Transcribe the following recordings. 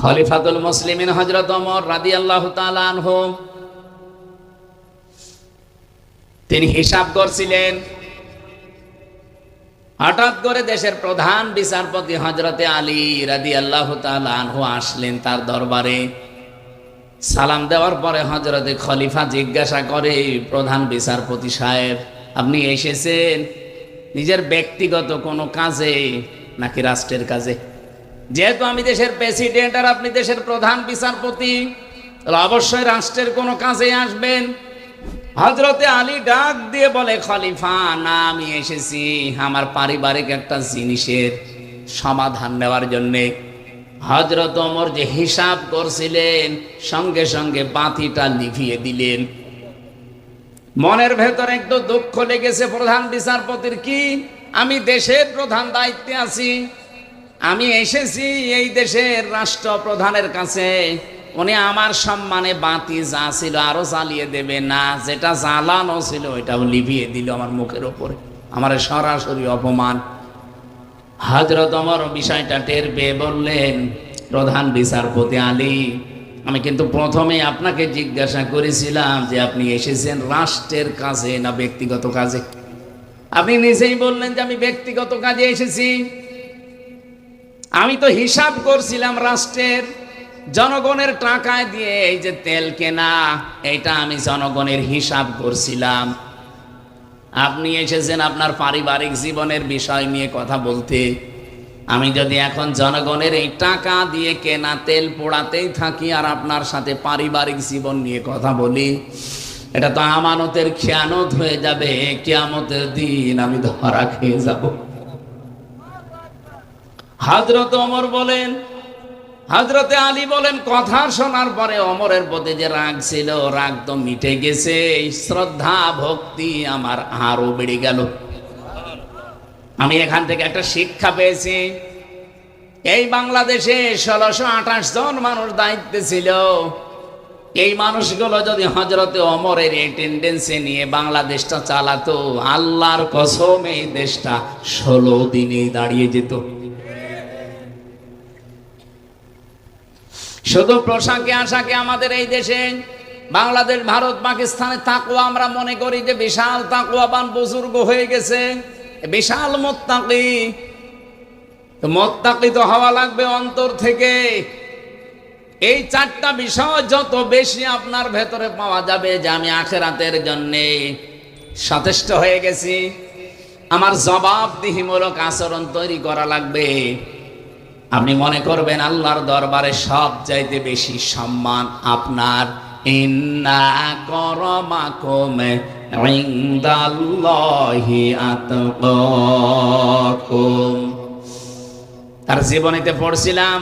খলিফাতুল মুসলিমিন হযরত ওমর রাদিয়াল্লাহু তাআলা আনহু তিনি হিসাব করছিলেন। হঠাৎ করে দেশের প্রধান বিচারপতি হযরতে আলী রাদিয়াল্লাহু তাআলা আনহু আসলেন তার দরবারে। সালাম দেওয়ার পরে হযরতে খলিফা জিজ্ঞাসা করে, প্রধান বিচারপতি সাহেব, আপনি এসেছেন নিজের ব্যক্তিগত কোনো কাজে নাকি রাষ্ট্রের কাজে? যেহেতু আমি দেশের প্রেসিডেন্ট আর আপনি দেশের প্রধান বিচারপতি, তাহলে অবশ্যই রাষ্ট্রের কোনো কাজে আসবেন। হযরতে আলী ডাক দিয়ে বলে, খলিফা না, আমি এসেছি আমার পারিবারিক একটা জিনিসের সমাধান নেওয়ার জন্যে। হযরত ওমর যে হিসাব করছিলেন সঙ্গে সঙ্গে বাতিটা নিভিয়ে দিলেন। মনের ভেতরে একটু দুঃখ লেগেছে প্রধান বিচারপতির। কি, আমি দেশের প্রধান দায়িত্বে আছি, আমি এসেছি এই দেশের রাষ্ট্রপ্রধানের কাছে, উনি আমার সম্মানে বাতি যা ছিল আরো জ্বালিয়ে দেবে না, যেটা জ্বালানো ছিল ওইটাও লিভিয়ে দিল আমার মুখের ওপরে, আমার সরাসরি অপমান। হযরত ওমর বিষয়টা টের পেয়ে বললেন, প্রধান বিচারপতি আলী, আমি কিন্তু প্রথমে আপনাকে জিজ্ঞাসা করেছিলাম যে আপনি এসেছেন রাষ্ট্রের কাজে না ব্যক্তিগত কাজে। আপনি নিজেই বললেন যে আমি ব্যক্তিগত কাজে এসেছি। আমি তো হিসাব করছিলাম রাষ্ট্রের, জনগণের টাকায় দিয়ে এই যে তেল কেনা, এটা আমি জনগণের হিসাব করছিলাম। আপনি এসেছেন আপনার পারিবারিক জীবনের বিষয় নিয়ে কথা বলতে। আমি যদি এখন জনগণের এই টাকা দিয়ে কেনা তেল পোড়াতেই থাকি আর আপনার সাথে পারিবারিক জীবন নিয়ে কথা বলি, এটা তো আমানতের খেয়ানত হয়ে যাবে। কিয়ামতের দিন আমি ধরা খেয়ে যাব। হযরত ওমর বলেন, হযরতে আলী বলেন, কথা শোনার পরে ওমরের প্রতি যে রাগ ছিল, রাগ তো মিটে গেছে, শ্রদ্ধা ভক্তি আমার আরো বেড়ে গেল। আমি এখান থেকে একটা শিক্ষা পেয়েছি। এই বাংলাদেশে 1628 জন মানুষ দায়িত্বে ছিল। এই মানুষগুলো যদি হযরতে ওমরের এই টেন্ডেন্সি নিয়ে বাংলাদেশটা চালাতো, আল্লাহর কসম এই দেশটা 16 দিনেই দাঁড়িয়ে যেত। শুধু পোশাকে আশাকে আমাদের এই দেশে বাংলাদেশ, ভারত, পাকিস্তানে তাকওয়া আমরা মনে করি যে বিশাল তাকওয়াবান বুজুর্গ হয়ে গেছে, বিশাল মুত্তাকি। তো মুত্তাকি তো হওয়া লাগবে অন্তর থেকে। এই চারটা বিষয় যত বেশি আপনার ভেতরে পাওয়া যাবে যে আমি আখিরাতের জন্য সচেষ্ট হয়ে গেছি, আমার জবাবদিহিমূলক আচরণ তৈরি করা লাগবে, আপনি মনে করবেন আল্লাহর দরবারে সব চাইতে বেশি সম্মান আপনার। ইন্না আকরামাকুম ইনদাল্লাহি আতকাকুম। তার জীবনীতে পড়ছিলাম,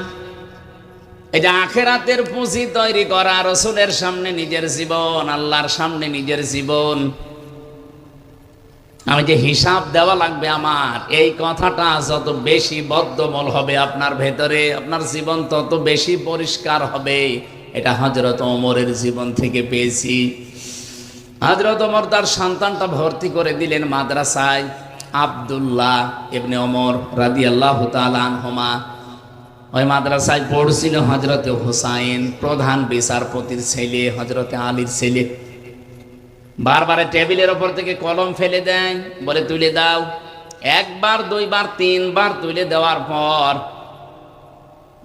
এই যে আখিরাতের পুঁজি তৈরি করা, রাসূলের সামনে নিজের জীবন, আল্লাহর সামনে নিজের জীবন, আমি যে হিসাব দেওয়া লাগবে আমার, এই কথাটা যত বেশি বদ্ধমূল হবে আপনার ভেতরে, আপনার জীবন তত বেশি পরিষ্কার হবে। এটা হযরত ওমরের জীবন থেকে পেয়েছি। হযরত ওমর তার সন্তানটা ভর্তি করে দিলেন মাদ্রাসায়, আব্দুল্লাহ ইবনে ওমর রাদিয়াল্লাহু তাআলা আনহুমা। ওই মাদ্রাসায় পড়ছিল হযরতে হুসাইন, প্রধান বিচারপতির ছেলে, হযরতে আলীর ছেলে। বারবার টেবিলের ওপর থেকে কলম ফেলে দেয়, বলে তুলে দাও। একবার, দুইবার, তিনবার তুলে দেওয়ার পর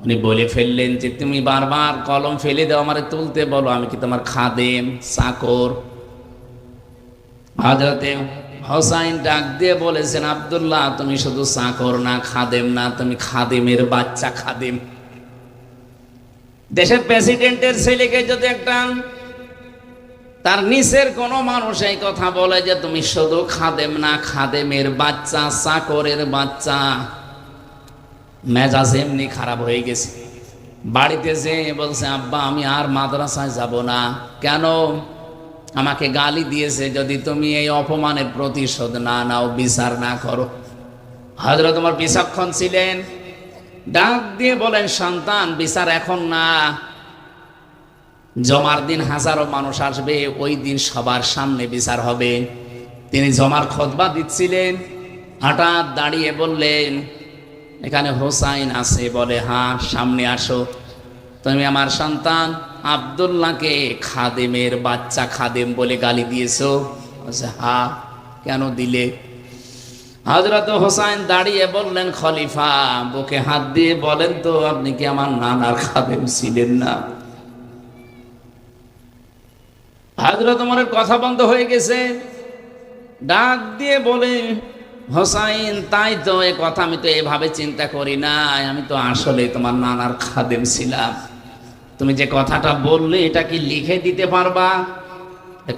উনি বলে ফেললেন যে তুমি বারবার কলম ফেলে দাও, আমারে তুলতে বলো, আমি কি তোমার খাদেম, চাকর? হযরতে হুসাইন ডাক দিয়ে বলেছেন, আব্দুল্লাহ, তুমি শুধু চাকর না, খাদেম না, তুমি খাদেমের বাচ্চা খাদেম। দেশের প্রেসিডেন্টের ছেলেকে যদি একটা তার নিচের কোন মানুষ এই কথা বলে যে তুমি শুধু খাদেম না, খাদেমের বাচ্চা, চাকরের বাচ্চা, মেজাজ এমনি খারাপ হয়ে গেছে। বাড়িতে যে বলছে, আব্বা আমি আর মাদ্রাসায় যাব না। কেন? আমাকে গালি দিয়েছে, যদি তুমি এই অপমানের প্রতিশোধ না নাও, বিচার না করো। হযরত ওমর বিচক্ষণ ছিলেন, ডাক দিয়ে বলেন, সন্তান, বিচার এখন না, জমার দিন হাজারো মানুষ আসবে, ওই দিন সবার সামনে বিচার হবে। তিনি জমার খুতবা দিচ্ছিলেন, হঠাৎ দাঁড়িয়ে বললেন, এখানে হোসাইন আছে? বলে হ্যাঁ, সামনে আসো। তুমি আমার সন্তান আব্দুল্লাহকে খাদেমের বাচ্চা খাদেম বলে গালি দিয়েছো? হ্যাঁ। কেন দিলে? হযরত হোসাইন দাঁড়িয়ে বললেন, খলিফা বুকে হাত দিয়ে বলেন তো, আপনি কি আমার নানার খাদেম ছিলেন না? হযরত ওমরের কথা বন্ধ হয়ে গেছে। ডাক দিয়ে বলে, হোসাইন তাই তো, এ কথা আমি তো এভাবে চিন্তা করি না, আমি তো আসলে তোমার নানার খাদেম ছিলাম। তুমি যে কথাটা বললে এটা কি লিখে দিতে পারবা?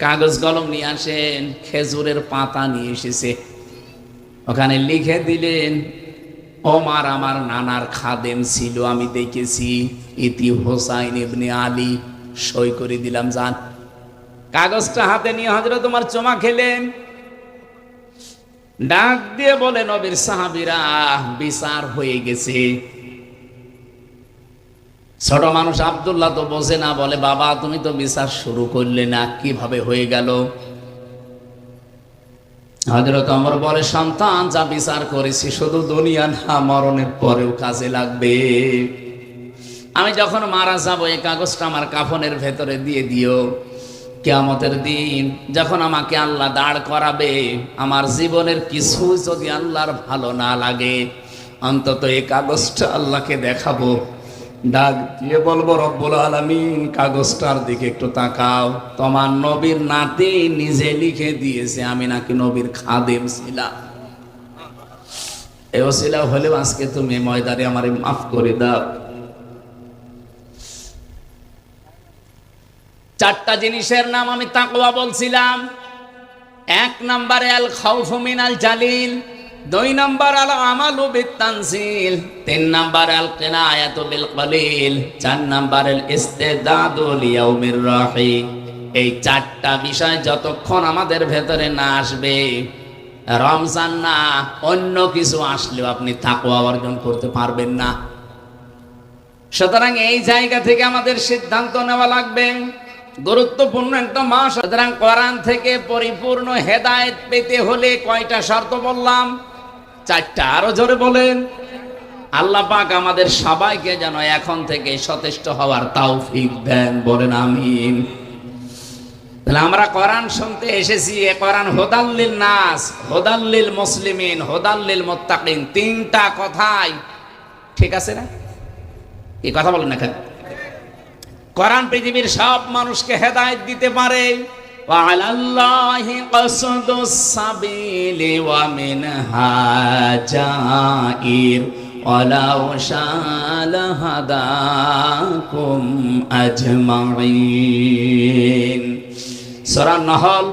কাগজ কলম নিয়ে আসেন। খেজুরের পাতা নিয়ে এসেছে, ওখানে লিখে দিলেন, ওমর আমার নানার খাদেম ছিল, আমি দেখেছি, ইতি হোসাইন ইবনে আলী। সই করে দিলাম, যান। কাগজটা হাতে নিয়ে হযরত ওমর চুমা খেলেন। ডাক দিয়ে বলে, নবীর সাহাবীরা, বিচার হয়ে গেছে। ছোট মানুষ আব্দুল্লাহ তো বোঝে না, বলে, বাবা তুমি তো বিচার শুরু করলে না, কিভাবে হয়ে গেল? হযরত ওমর বলে, সন্তান যা বিচার করেছি শুধু দুনিয়া না, মরণের পরেও কাজে লাগবে। আমি যখন মারা যাব এই কাগজটা আমার কাফনের ভেতরে দিয়ে দিও। কিয়ামতের দিন যখন আমাকে আল্লাহ দাঁড় করাবে, আমার জীবনের কিছু যদি আল্লাহর ভালো না লাগে, অন্তত এই কাগজটা আল্লাহকে দেখাবো, ডাক দিয়ে বলবো, রব্বুল আলামিন কাগজটার দিকে একটু তাকাও, তোমার নবীর নাতি নিজে লিখে দিয়েছে আমি নাকি নবীর খাদেম ছিলাম। এই ওসিলা হলেও আজকে তুমি ময়দানে আমারে মাফ করে দাও। চারটা জিনিসের নাম আমি তাকওয়া বলছিলাম। এক নম্বরে আল খাউফু মিনাল জালিল, দুই নম্বর আল আমালু বিত-তানজিল, তিন নম্বর আল কিনায়াতু বিল কলিল, চার নম্বর আল ইস্তিদাদু লিয়াউমির রাহিম। এই চারটা বিষয় যতক্ষণ আমাদের ভেতরে না আসবে, রমজান না অন্য কিছু আসলেও আপনি তাকওয়া অর্জন করতে পারবেন না। সুতরাং এই জায়গা থেকে আমাদের সিদ্ধান্ত নেওয়া লাগবে, গুরুত্বপূর্ণ একটা মাস। সুতরাং কোরআন থেকে পরিপূর্ণ হেদায়েত পেতে হলে কয়টা শর্ত বললাম? চারটা। আরো জোরে বলেন। আল্লাহ পাক আমাদের সবাইকে যেন এখন থেকে সচেষ্ট হওয়ার তৌফিক দেন, বলেন আমিন। তাহলে আমরা কোরআন শুনতে এসেছি, এ কোরআন হুদাল্লিল নাস, হুদাল্লিল মুসলিমিন, হুদাল্লিল মুত্তাকিন, তিনটা কথাই ঠিক আছে না? এই কথা বলেন না কেন? কোরআন পৃথিবীর সব মানুষকে হেদায়েত দিতে পারে। ওয়া আলাল্লাহি কাসদুস সাবিলি ওয়া মিনহা জাইর ওয়ালাউ শাআ হাদাকুম আজমাইন। সূরা নহল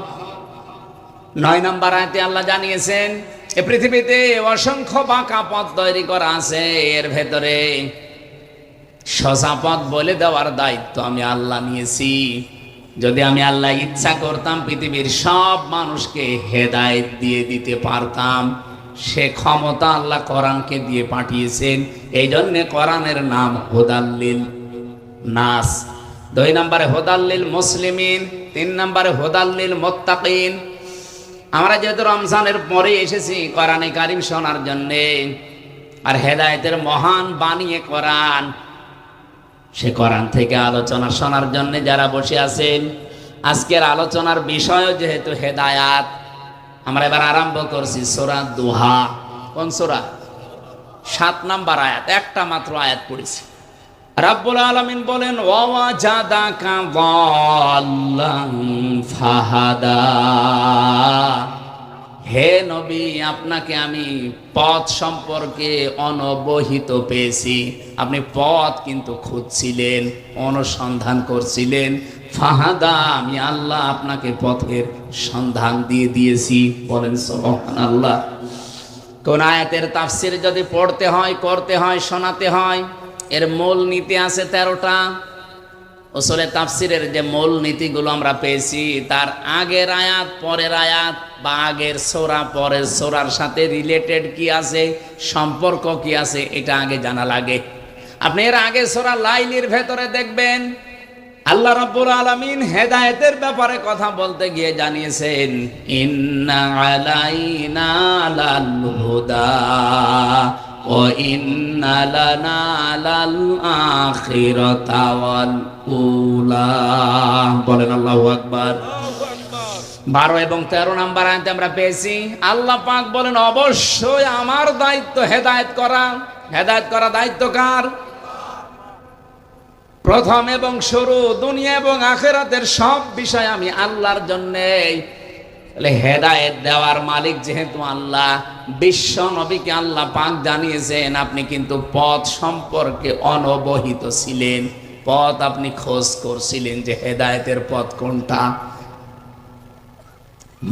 9 নম্বর আয়াতে আল্লাহ জানিয়েছেন, এই পৃথিবীতে অসংখ্য বাঁকা পথ তৈরি করা আছে, এর ভেতরে সোজা পথ বলে দেওয়ার দায়িত্ব আমি আল্লাহ নিয়েছি। যদি আমি আল্লাহ ইচ্ছা করতাম পৃথিবীর সব মানুষকে হেদায়েত দিয়ে দিতে পারতাম। সে ক্ষমতা আল্লাহ কোরআনকে দিয়ে পাঠিয়েছেন। এই জন্যে কোরআনের নাম হুদাল্লিল নাস। 2 নম্বরে হুদাল্লিল মুসলিমিন, 3 নম্বরে হুদাল্লিল মুত্তাকিন। আমরা যেহেতু রমজানের পরে এসেছি কোরআনে কারিম শোনার জন্যে, আর হেদায়েতের মহান বানিয়ে কোরআন, সে কোরআন থেকে আলোচনা শোনার জন্য যারা বসে আছেন, আজকের আলোচনার বিষয় যেহেতু হেদায়াত, আমরা এবার আরম্ভ করছি সূরা দুহা। কোন সূরা? 7 নম্বর আয়াত, একটা মাত্র আয়াত পড়েছি। রাব্বুল আলামিন বলেন, ওয়াজাদাকা যাল্লান ফাহাদা। হে নবী, আপনাকে আমি পথ সম্পর্কে অনবহিত পেয়েছি। আপনি পথ কিন্তু খুঁজছিলেন, অনুসন্ধান করছিলেন। ফাহাদা, আমি আল্লাহ আপনাকে পথের সন্ধান দিয়ে দিয়েছি। বলেন সুবহানাল্লাহ। কোন আয়াতের তাফসীর যদি পড়তে হয়, করতে হয়, শোনাতে হয়, এর মূল নীতি আছে 13টা। উসুলে তাফসীরের যে মূল নীতিগুলো আমরা পেয়েছি, তার আগের আয়াত পরের আয়াত, বা আগের সূরা পরের সূরার সাথে রিলেটেড কি আছে, সম্পর্ক কি আছে, এটা আগে জানা লাগে। আপনি এর আগে সূরা লাইলের ভেতরে দেখবেন আল্লাহ রাব্বুল আলামিন হেদায়েতের ব্যাপারে কথা বলতে গিয়ে জানিয়েছেন, ইন্না আলাইনা লাল হুদা ওয়া ইন্না লানা লাল আখিরাতা ওয়াল উলা। বলেন আল্লাহু আকবার। 12 এবং 13 নম্বর আয়াতে আমরা পেয়েছি আল্লাহ পাক বলেন অবশ্যই আমার দায়িত্ব হেদায়েত করা। হেদায়েত করা দায়িত্ব কার? প্রথম এবং শুরু, দুনিয়া এবং আখিরাতের সব বিষয় আমি আল্লাহর জন্যে। হেদায়েত দেওয়ার মালিক যেহেতু আল্লাহ, বিশ্ব নবীকে আল্লাহ পাক জানিয়েছেন আপনি কিন্তু পথ সম্পর্কে অনবহিত ছিলেন, পথ আপনি খোঁজ করছিলেন যে হেদায়েতের পথ কোনটা।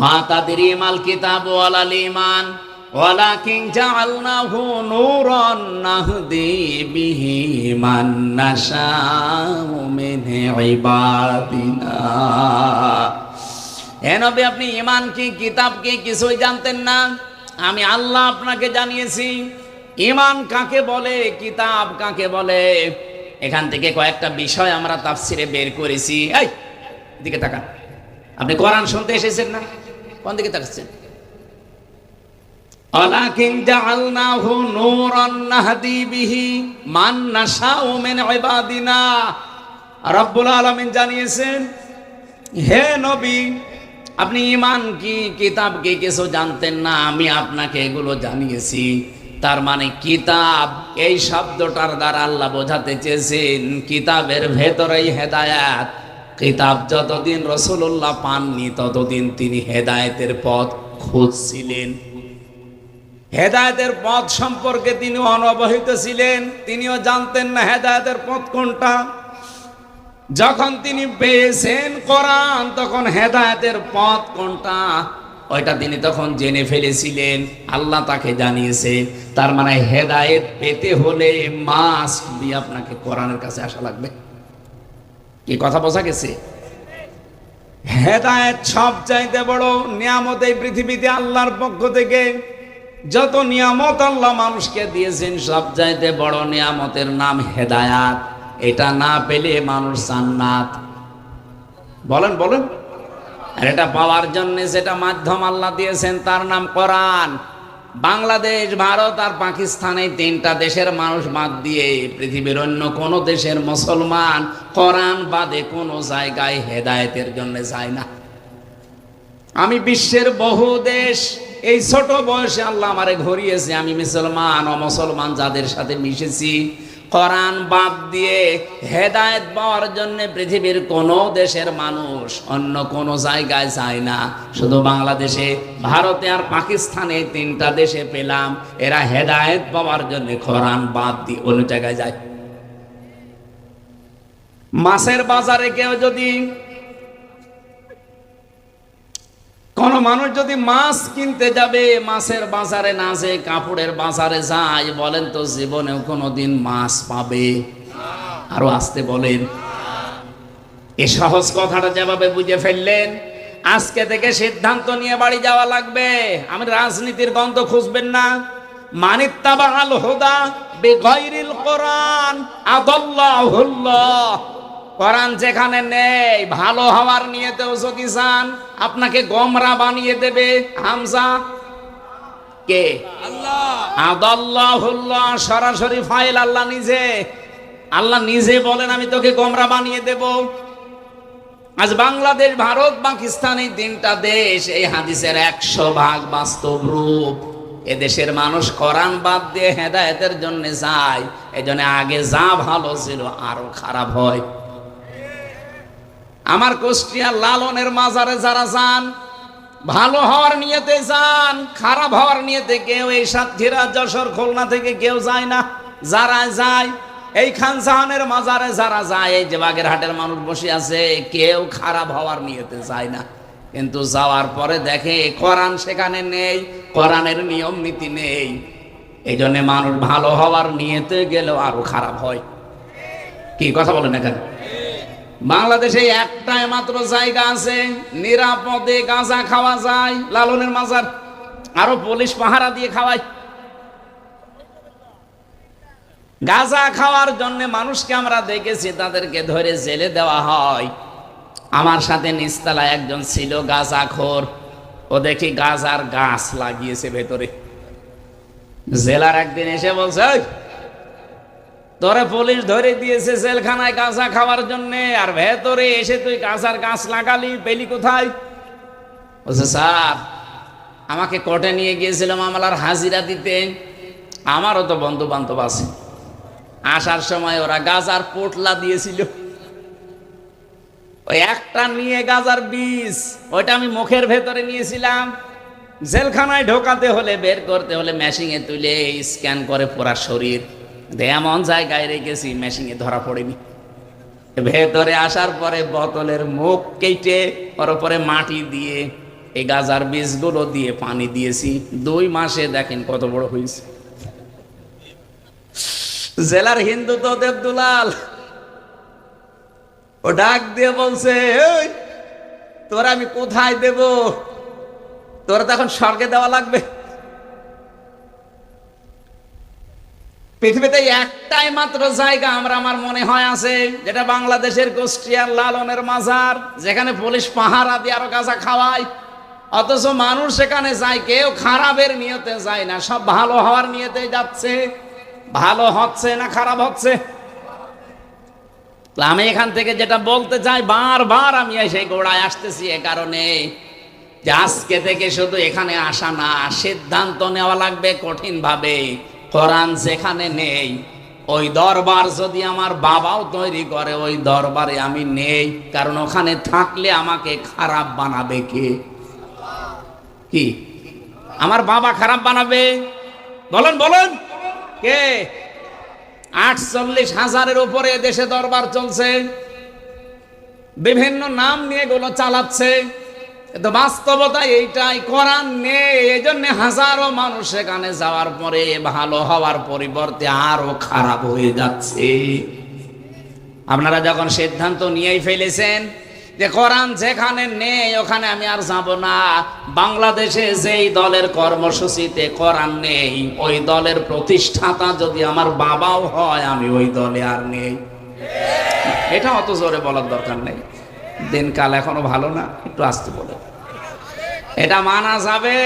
মা তাদরি মাল কিতাব ওয়ালাল ঈমান ওয়ালাকিন জাআলনাহু নূরান নাহদি বিহি মান নাশাউ মিন ইবাদিনা। হে নবী, আপনি ঈমান কি কিতাব কি কিছুই জানতেন না, আমি আল্লাহ আপনাকে জানিয়েছি। ঈমান কাকে বলে, কিতাব কাকে বলে, এখান থেকে কয়েকটা বিষয় আমরা তাফসিরে বের করেছি। এই দিকে তাকান, আপনি কোরআন শুনতে এসেছেন না? কোন দিকে তাকাচ্ছেন? ওয়ালাকিন জাআলনাহু নূরান নাহদি বিহি মান নাশাউ মিন ইবাদিনা। রব্বুল আলামিন জানিয়েছেন হে নবী, আপনি ঈমান কি কিতাব কি কিছু জানতেন না, আমি আপনাকে এগুলো জানিয়েছি। তার মানে কিতাব এই শব্দটার দ্বারা আল্লাহ বোঝাতে চেয়েছেন কিতাবের ভেতরেই হেদায়েত। কিতাব যতদিন রাসূলুল্লাহ পাননি ততদিন তিনি হেদায়েতের পথ খুঁজছিলেন। হেদায়েতের পথ সম্পর্কে তিনি অনবহিত ছিলেন, তিনিও জানতেন না হেদায়েতের পথ কোনটা। যখন তিনি পেয়েছেন কোরআন, তখন হেদায়েতের পথ কোনটা ওইটা তিনি তখন জেনে ফেলেছিলেন, আল্লাহ তাকে জানিয়েছে। তার মানে হেদায়েত পেতে হলে মাস্ট বি আপনাকে কোরআনের কাছে আসা লাগবে। কি কথা বোঝা গেছে? হেদায়েত সবচাইতে বড় নিয়ামত এই পৃথিবীতে আল্লাহর পক্ষ থেকে। যত নিয়ামত আল্লাহ মানুষকে দিয়েছেন সবচাইতে বড় নিয়ামতের নাম হেদায়েত। এটা না পেলে মানুষ জান্নাত। বলেন বলেন। আর এটা পাওয়ার জন্য যেটা মাধ্যম আল্লাহ দিয়েছেন তার নাম কোরআন। বাংলাদেশ, ভারত আর পাকিস্তান এই তিনটা দেশের মানুষ বাদ দিয়ে পৃথিবীর অন্য কোন দেশের মুসলমান কোরআন বাদে কোনো জায়গায় হেদায়েতের জন্য যায় না। আমি বিশ্বের বহু দেশ, এই ছোট বয়সে আল্লাহ আমারে ঘুরিয়েছে, আমি মুসলমান অমুসলমান যাদের সাথে মিশেছি, কোরআন বাদ দিয়ে হেদায়েত পাওয়ার জন্য পৃথিবীর কোন দেশের মানুষ অন্য কোন জায়গায় যায় না। শুধু বাংলাদেশে, ভারতে আর পাকিস্তানে এই তিনটা দেশে পেলাম এরা হেদায়েত পাওয়ার জন্য কোরআন বাদ দিয়ে অন্য জায়গায় যায়। মাছের বাজারে কেউ যদি, কোন মানুষ যদি মাছ কিনতে যাবে, মাছের বাজারে না যে কাপড়ের বাজারে যায়, বলেন তো জীবনেও কোনোদিন মাছ পাবে? আরো আসতে বলেন। এই সহজ কথাটা যেভাবে বুঝে ফেললেন, আজকে থেকে সিদ্ধান্ত নিয়ে বাড়ি যাওয়া লাগবে। আমি রাজনীতির গন্ধ খুঁজবেন না। মানিত্তাবাল হুদা বিগাইরিল কোরআন আদাল্লাহুল্লাহ। কোরআন যেখানে নেই, ভালো হওয়ার নিয়েতেও যদি চান আপনাকে গোমরা বানিয়ে দেবে। হামজা কে? আল্লাহ। আদাল্লাহুল্লাহ সরাসরি ফাইল আল্লাহ নিজে। আল্লাহ নিজে বলেন আমি তোকে গোমরা বানিয়ে দেব। আজ বাংলাদেশ, ভারত, পাকিস্তান এই তিনটা দেশ এই হাদিসের 100% বাস্তব রূপ। এদেশের মানুষ কোরআন বাদ দিয়ে হেদায়েতের জন্য যায়, এজন্য আগে যা ভালো ছিল আরো খারাপ হয়। আমার কুষ্টিয়া লালনের মাজারে যারা যান, ভালো হওয়ার নিয়তে যান, খারাপ হওয়ার নিয়তে কেউ এই সাতক্ষীরা, যশোর, খুলনা থেকে কেউ যায় না। যারা যায় এই খান জাহানের মাজারে যারা যায়, এই যে বাগেরহাটের মানুষ বসে আছে, কেউ খারাপ হওয়ার নিয়তে যায় না। কিন্তু যাওয়ার পরে দেখে কোরআন সেখানে নেই, কোরআনের নিয়ম নীতি নেই। এই জন্য মানুষ ভালো হওয়ার নিয়তে গেলেও আরো খারাপ হয়। কি কথা বলেন এখানে? বাংলাদেশে একটাই মাত্র জায়গা আছে নিরাপদে গাঁজা খাওয়া যায়, লালনের মাজার। আরো পুলিশ পাহারা দিয়ে খাওয়ায়। গাঁজা খাওয়ার জন্য মানুষকে আমরা দেখেছি, তাদেরকে ধরে জেলে দেওয়া হয়। আমার সাথে নিচতলায় একজন ছিল গাঁজাখোর, ও দেখি গাঁজার গাছ লাগিয়েছে ভেতরে। জেলার একদিন এসে বলছে, "ওই, তোরে পুলিশ ধরে দিয়েছে জেলখানায় গাঁজা খাওয়ার জন্য, আর ভেতরে এসে তুই গাঁজার গাছ লাগালি, পেলি কোথায়?" বলছে, "স্যার, আমাকে কোর্টে নিয়ে গিয়েছিল মামলার হাজিরা দিতে, আমারও তো বন্ধু বান্ধব আছে, আসার সময় ওরা গাঁজার পোটলা দিয়েছিল, ওই একটা নিয়ে গাঁজার বীজ, ওইটা আমি মুখের ভেতরে নিয়েছিলাম, জেলখানায় ঢোকাতে হলে, বের করতে হলে মেশিনে তুলে স্ক্যান করে পুরা শরীর, এমন জায়গায় রেখেছি মেশিনে ধরা পড়েনি। ভেতরে আসার পরে বোতলের মুখ কেটে ওর উপরে মাটি দিয়ে এই গাঁজার বীজগুলো দিয়ে পানি দিয়েছি, 2 মাসে দেখেন কত বড় হয়েছে।" জেলার হিন্দু তো দেবদুলাল, ও ডাক দিয়ে বলছে, "এই, তোরা আমি কোথায় দেব? তোরা তো এখন স্বর্গে দেওয়া লাগবে। পৃথিবীতে একটাই মাত্র জায়গা আমার মনে হয় আছে, যেটা বাংলাদেশের কুষ্টিয়ার লালনের মাজার, যেখানে পুলিশ পাহারা দিয়ে আরো গাঁজা খাওয়ায়, অথচ মানুষ সেখানে যায়, কেউ খারাপের নিয়তে যায় না, সব ভালো হওয়ার নিয়তে যাচ্ছে। ভালো হচ্ছে না খারাপ হচ্ছে? আমি এখান থেকে যেটা বলতে চাই, বারবার আমি সেই গোড়ায় আসতেছি এ কারণে যে আজকে থেকে শুধু এখানে আসা না, সিদ্ধান্ত নেওয়া লাগবে কঠিন ভাবে। কোরআন যেখানে নেই, ওই দরবার যদি আমার বাবাও তৈরি করে, ওই দরবারে আমি নেই, কারণ ওখানে থাকলে আমাকে খারাপ বানাবে কে? কি আমার বাবা খারাপ বানাবে? বলেন বলেন, কে? 48,000-এর উপরে দেশে দরবার চলছে, বিভিন্ন নাম নিয়ে এগুলো চালাচ্ছে, কিন্তু বাস্তবতা এইটাই, কোরআন নেই, এই জন্য হাজারো মানুষ সেখানে যাওয়ার পরে ভালো হওয়ার পরিবর্তে আরো খারাপ হয়ে যাচ্ছে। আপনারা যখন সিদ্ধান্ত নিয়েই ফেলেছেন যে কোরআন যেখানে নেই ওখানে আমি আর যাব না, বাংলাদেশে যেই দলের কর্মসূচিতে কোরআন নেই, ওই দলের প্রতিষ্ঠাতা যদি আমার বাবাও হয়, আমি ওই দলে আর নেই। এটা অত জোরে বলার দরকার নেই, দিনকাল এখনো ভালো না, একটু আস্তে বলে। এটা মানা যাবে?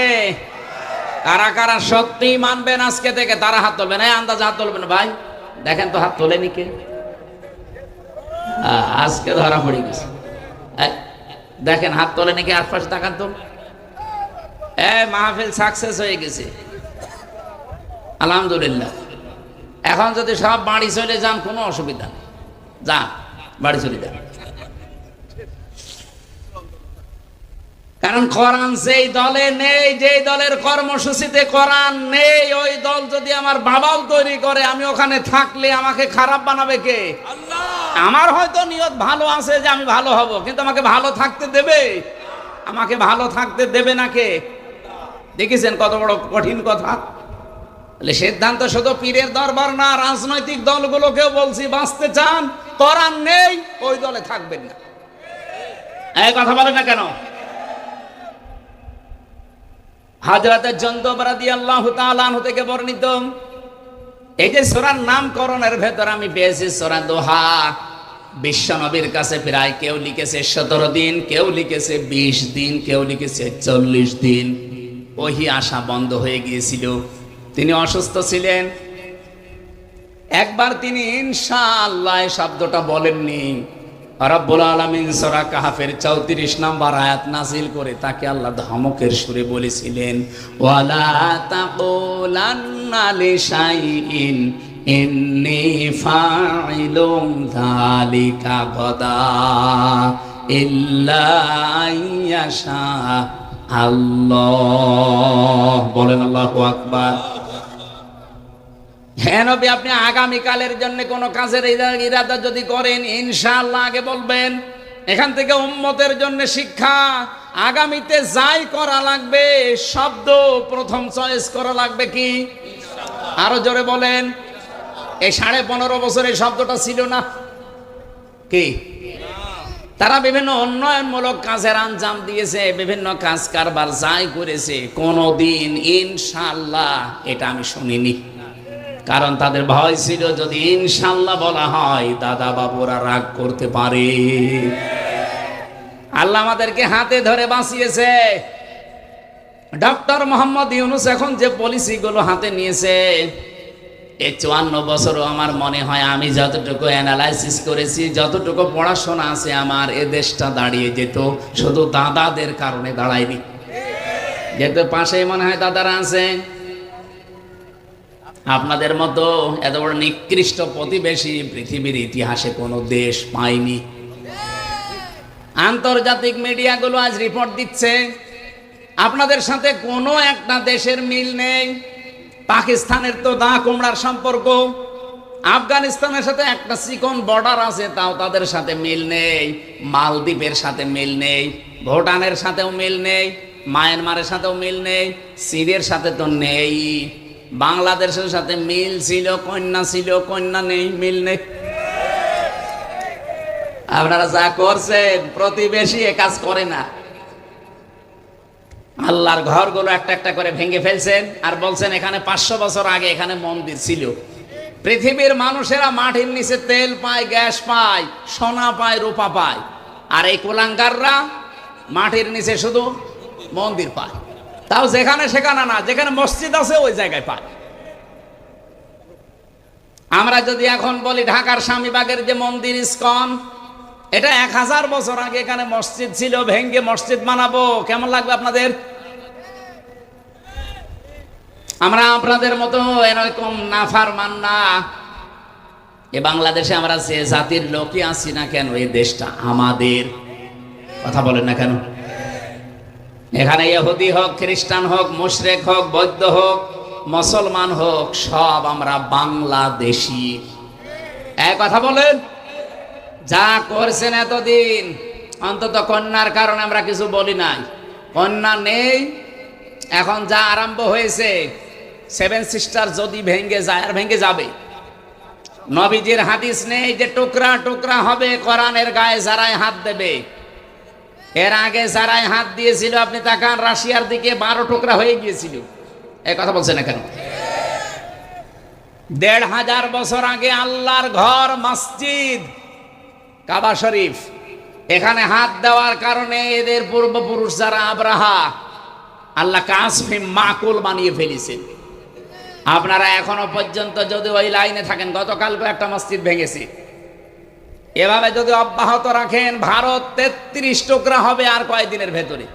কারা কারা সত্যি মানবেন আজকে থেকে? তারা হাত তুলবেন। আন্দাজ হাত তুলবেন ভাই, দেখেন তো হাত তোলেনি কে? আজকে ধরা পড়ে গেছে। দেখেন হাত তোলে নাকি, আশপাশে তাকান তো। মাহফিল সাকসেস হয়ে গেছে, আলহামদুলিল্লাহ। এখন যদি সব বাড়ি চলে যান, কোনো অসুবিধা নেই, যান বাড়ি চলে যান। কারণ কোরআন যেই দলে নেই, যেই দলের কর্মসূচিতে কোরআন নেই, ওই দল যদি আমার বাবাও তৈরি করে, আমি ওখানে থাকলে আমাকে খারাপ বানাবে কে? আল্লাহ। আমার হয়তো নিয়ত ভালো আছে যে আমি ভালো হব, কিন্তু আমাকে ভালো থাকতে দেবে? আমাকে ভালো থাকতে দেবে না কে? দেখেছেন কত বড় কঠিন কথা। সিদ্ধান্ত শুধু পীরের দরবার না, রাজনৈতিক দলগুলোকেও বলছি, বাঁচতে চান, কোরআন নেই, ওই দলে থাকবেন না। এই কথা বলে না কেন? হযরত জুনদুব রাদিয়াল্লাহু তাআলা আনহু থেকে বর্ণিত, এই যে সূরার নামকরণের ভেতর আমি পেয়েছি সূরা দোহা। বিশ্ব নবীর কাছে প্রায় কেউ লিখেছে 17 দিন, কেউ লিখেছে 20 দিন, কেউ লিখেছে 40 দিন। ওহি আসা বন্ধ হয়ে গিয়েছিল, তিনি অসুস্থ ছিলেন। একবার তিনি ইনশাআল্লাহ শব্দটা বলেননি। রব্বুল আলামিন সূরা কাহফের 34 নম্বর আয়াত নাযিল করে তাকে আল্লাহ ধমকের সুরে বলেছিলেন, ওয়ালা তাকুলান্না লিশাইইন ইন্নী ফাইলুম যালিকা গাদা ইল্লা আইয়াশা আল্লাহ। বলেন আল্লাহু আকবার। হ্যাঁ নবী, আপনি আগামীকালের জন্য কোনো কাজের ইরাদা যদি করেন, ইনশাআল্লাহ আগে বলবেন। এখান থেকে উম্মতের জন্য শিক্ষা, আগামীতে যাই করা লাগবে শব্দ প্রথম চয়েস করা লাগবে কি? আরো জোরে বলেন। এই 15.5 বছরের শব্দটা ছিল না কি? তারা বিভিন্ন উন্নয়নমূলক কাজের আঞ্জাম দিয়েছে, বিভিন্ন কাজ কারবার যাই করেছে, কোনোদিন ইনশাআল্লাহ এটা আমি শুনিনি। কারণ তাদের ভয় ছিল যদি ইনশাআল্লাহ বলা হয় দাদা বাবুরা রাগ করতে পারে। আল্লাহ আমাদেরকে হাতে ধরে বাঁচিয়েছে। ডক্টর মোহাম্মদ ইউনূস এখন যে পলিসিগুলো হাতে নিয়েছে, এই 54 বছরও আমার মনে হয় আমি যতটুকু অ্যানালাইসিস করেছি, যতটুকু পড়াশোনা আছে আমার, এ দেশটা দাঁড়িয়ে যেত। শুধু দাদাদের কারণে দাঁড়ায়নি, যেহেতু পাশে মনে হয় দাদারা আছে। আপনাদের মতো এত বড় নিকৃষ্ট প্রতিবেশী পৃথিবীর ইতিহাসে কোনো দেশ পায়নি। আন্তর্জাতিক মিডিয়াগুলো আজ রিপোর্ট দিচ্ছে আপনাদের সাথে কোনো একটা দেশের মিল নেই। পাকিস্তানের তো দা কুমড়ার সম্পর্ক, আফগানিস্তানের সাথে একটা চিকন বর্ডার আছে, তাও তাদের সাথে মিল নেই। মালদ্বীপের সাথে মিল নেই, ভুটানের সাথেও মিল নেই, মায়ানমারের সাথেও মিল নেই, সিরিয়ার সাথে তো নেই। বাংলাদেশের সাথে মিল ছিল, কন্যা নেই, মিল নেই। আপনারা যা করছেন, প্রতিবেশী এ কাজ করে না। আল্লাহর ঘরগুলো একটা একটা করে ভেঙে ফেলছেন আর বলছেন এখানে 500 বছর আগে এখানে মন্দির ছিল। পৃথিবীর মানুষেরা মাটির নিচে তেল পায়, গ্যাস পায়, সোনা পায়, রূপা পায়, আর এই কুলাঙ্গাররা মাটির নিচে শুধু মন্দির পায়, তাও যেখানে সেখানে না, যেখানে মসজিদ আছে ওই জায়গায় পায়। আমরা যদি এখন বলি ঢাকার স্বামীবাগের যে মন্দির ইসকন, এটা 1000 বছর আগে এখানে মসজিদ ছিল, ভেঙ্গে মসজিদ বানাবো, কেমন লাগবে আপনাদের? আমরা আপনাদের মতো এরকম নাফারমান না। এ বাংলাদেশে আমরা যে জাতির লোকই আছি না কেন, এই দেশটা আমাদের। কথা বলেন না কেন? এখানে ইহুদি হোক, খ্রিস্টান হোক, মুশরিক হোক, বৌদ্ধ হোক, মুসলমান হোক, সব আমরা বাংলাদেশি। এক কথা বলেন, যা করছেন এতদিন, অন্তত কন্যার কারণে আমরা কিছু বলি নাই। কন্যা নেই, এখন যা আরম্ভ হয়েছে, 7 সিস্টার যদি ভেঙে যায়, আর ভেঙে যাবে। নবীজির হাদিস নেই যে টুকরা টুকরা হবে, কোরআনের গায়ে যারাই হাত দেবে। এর আগে যারাই হাত দিয়েছিল, আপনি তাকান, রাশিয়ার দিকে 12 টুকরা হয়ে গিয়েছিল। এই কথা বলছেন না কেন? 1500 বছর আগে আল্লাহর ঘর, মসজিদ কাবা শরীফ, এখানে হাত দেওয়ার কারণে এদের পূর্বপুরুষ যারা আব্রাহা, আল্লাহ কাসফে মাকুল বানিয়ে ফেলেছেন। আপনারা এখনো পর্যন্ত যদি ওই লাইনে থাকেন, গতকালকে একটা মসজিদ ভেঙেছে, এভাবে যদি অব্যাহত রাখেন, ভারত 33 টুকরা হবে আর কয়েকদিনের ভেতরে।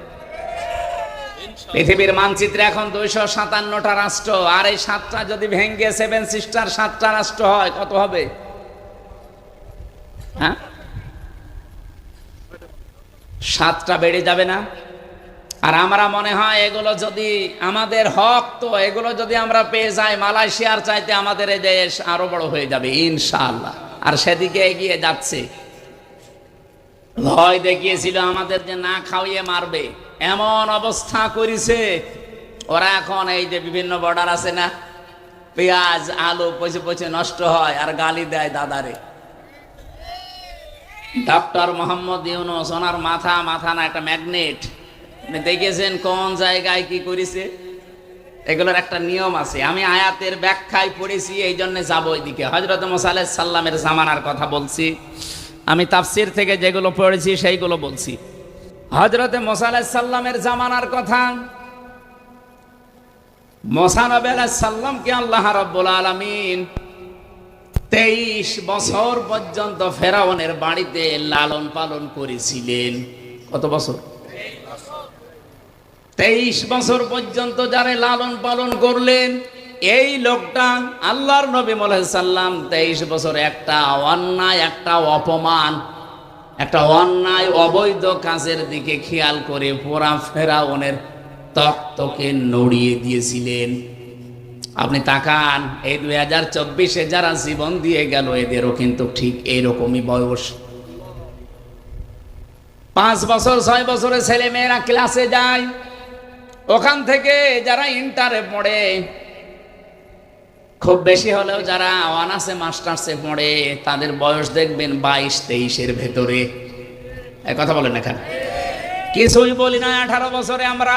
পৃথিবীর মানচিত্রে এখন 257টা রাষ্ট্র, আর এই 7টা যদি ভেঙে 7 সিস্টার 7টা রাষ্ট্র হয়, কত হবে? হ্যাঁ, 7টা বেড়ে যাবে না? আর আমরা মনে হয় এগুলো যদি আমাদের হক, তো এগুলো যদি আমরা পেয়ে যাই, মালয়েশিয়ার চাইতে আমাদের এই দেশ আরো বড় হয়ে যাবে ইনশাআল্লাহ। আর সেদিকে এগিয়ে যাচ্ছে। ভয় দেখিয়েছিল আমাদের যে না খাওয়িয়ে মারবে, এমন অবস্থা করেছে ওরা। এখন এই যে বিভিন্ন বর্ডার আছে না, পেঁয়াজ আলু পচে পচে নষ্ট হয়, আর গালি দেয় দাদারে। ডক্টর মোহাম্মদ ইউনূস, ওনার মাথা না একটা ম্যাগনেট। দেখেছেন কোন জায়গায় কি করেছে? এগুলোর একটা নিয়ম আছে। আমি আয়াতের ব্যাখ্যায় পড়েছি, এই জন্য যাবো ওইদিকে। হযরত মুসা আলাইহিস সালামের জামানার কথা বলছি, আমি তাফসীর থেকে যেগুলো পড়েছি সেইগুলো বলছি। হযরত মুসা আলাইহিস সালামের জামানার কথা। মুসা নবী আলাইহিস সালামকে আল্লাহ রাব্বুল আলামিন 23 বছর পর্যন্ত ফেরাউনের বাড়িতে লালন পালন করেছিলেন। কত বছর? 23 বছর পর্যন্ত যারা লালন পালন করলেন, এই লোকটা আল্লাহর নবী মুহাম্মদ সাল্লাম 23 বছর একটা অন্যায়, একটা অপমান, একটা অন্যায় অবৈধ কাজের দিকে খেয়াল করে পুরা ফেরাউনের তক্তকে নড়িয়ে দিয়েছিলেন। আপনি তাকান, এই 2024-এ যারা জীবন দিয়ে গেল, এদেরও কিন্তু ঠিক এইরকমই বয়স। 5 বছর 6 বছরের ছেলে মেয়েরা ক্লাসে যায়, ওখান থেকে যারা ইন্টারে পড়ে, খুব বেশি হলেও যারা অনার্সে মাস্টার্সে পড়ে, তাদের বয়স দেখবেন 22-23-এর ভেতরে। এই কথা বলেন এখানে কিছুই বলি না। 18 বছরে আমরা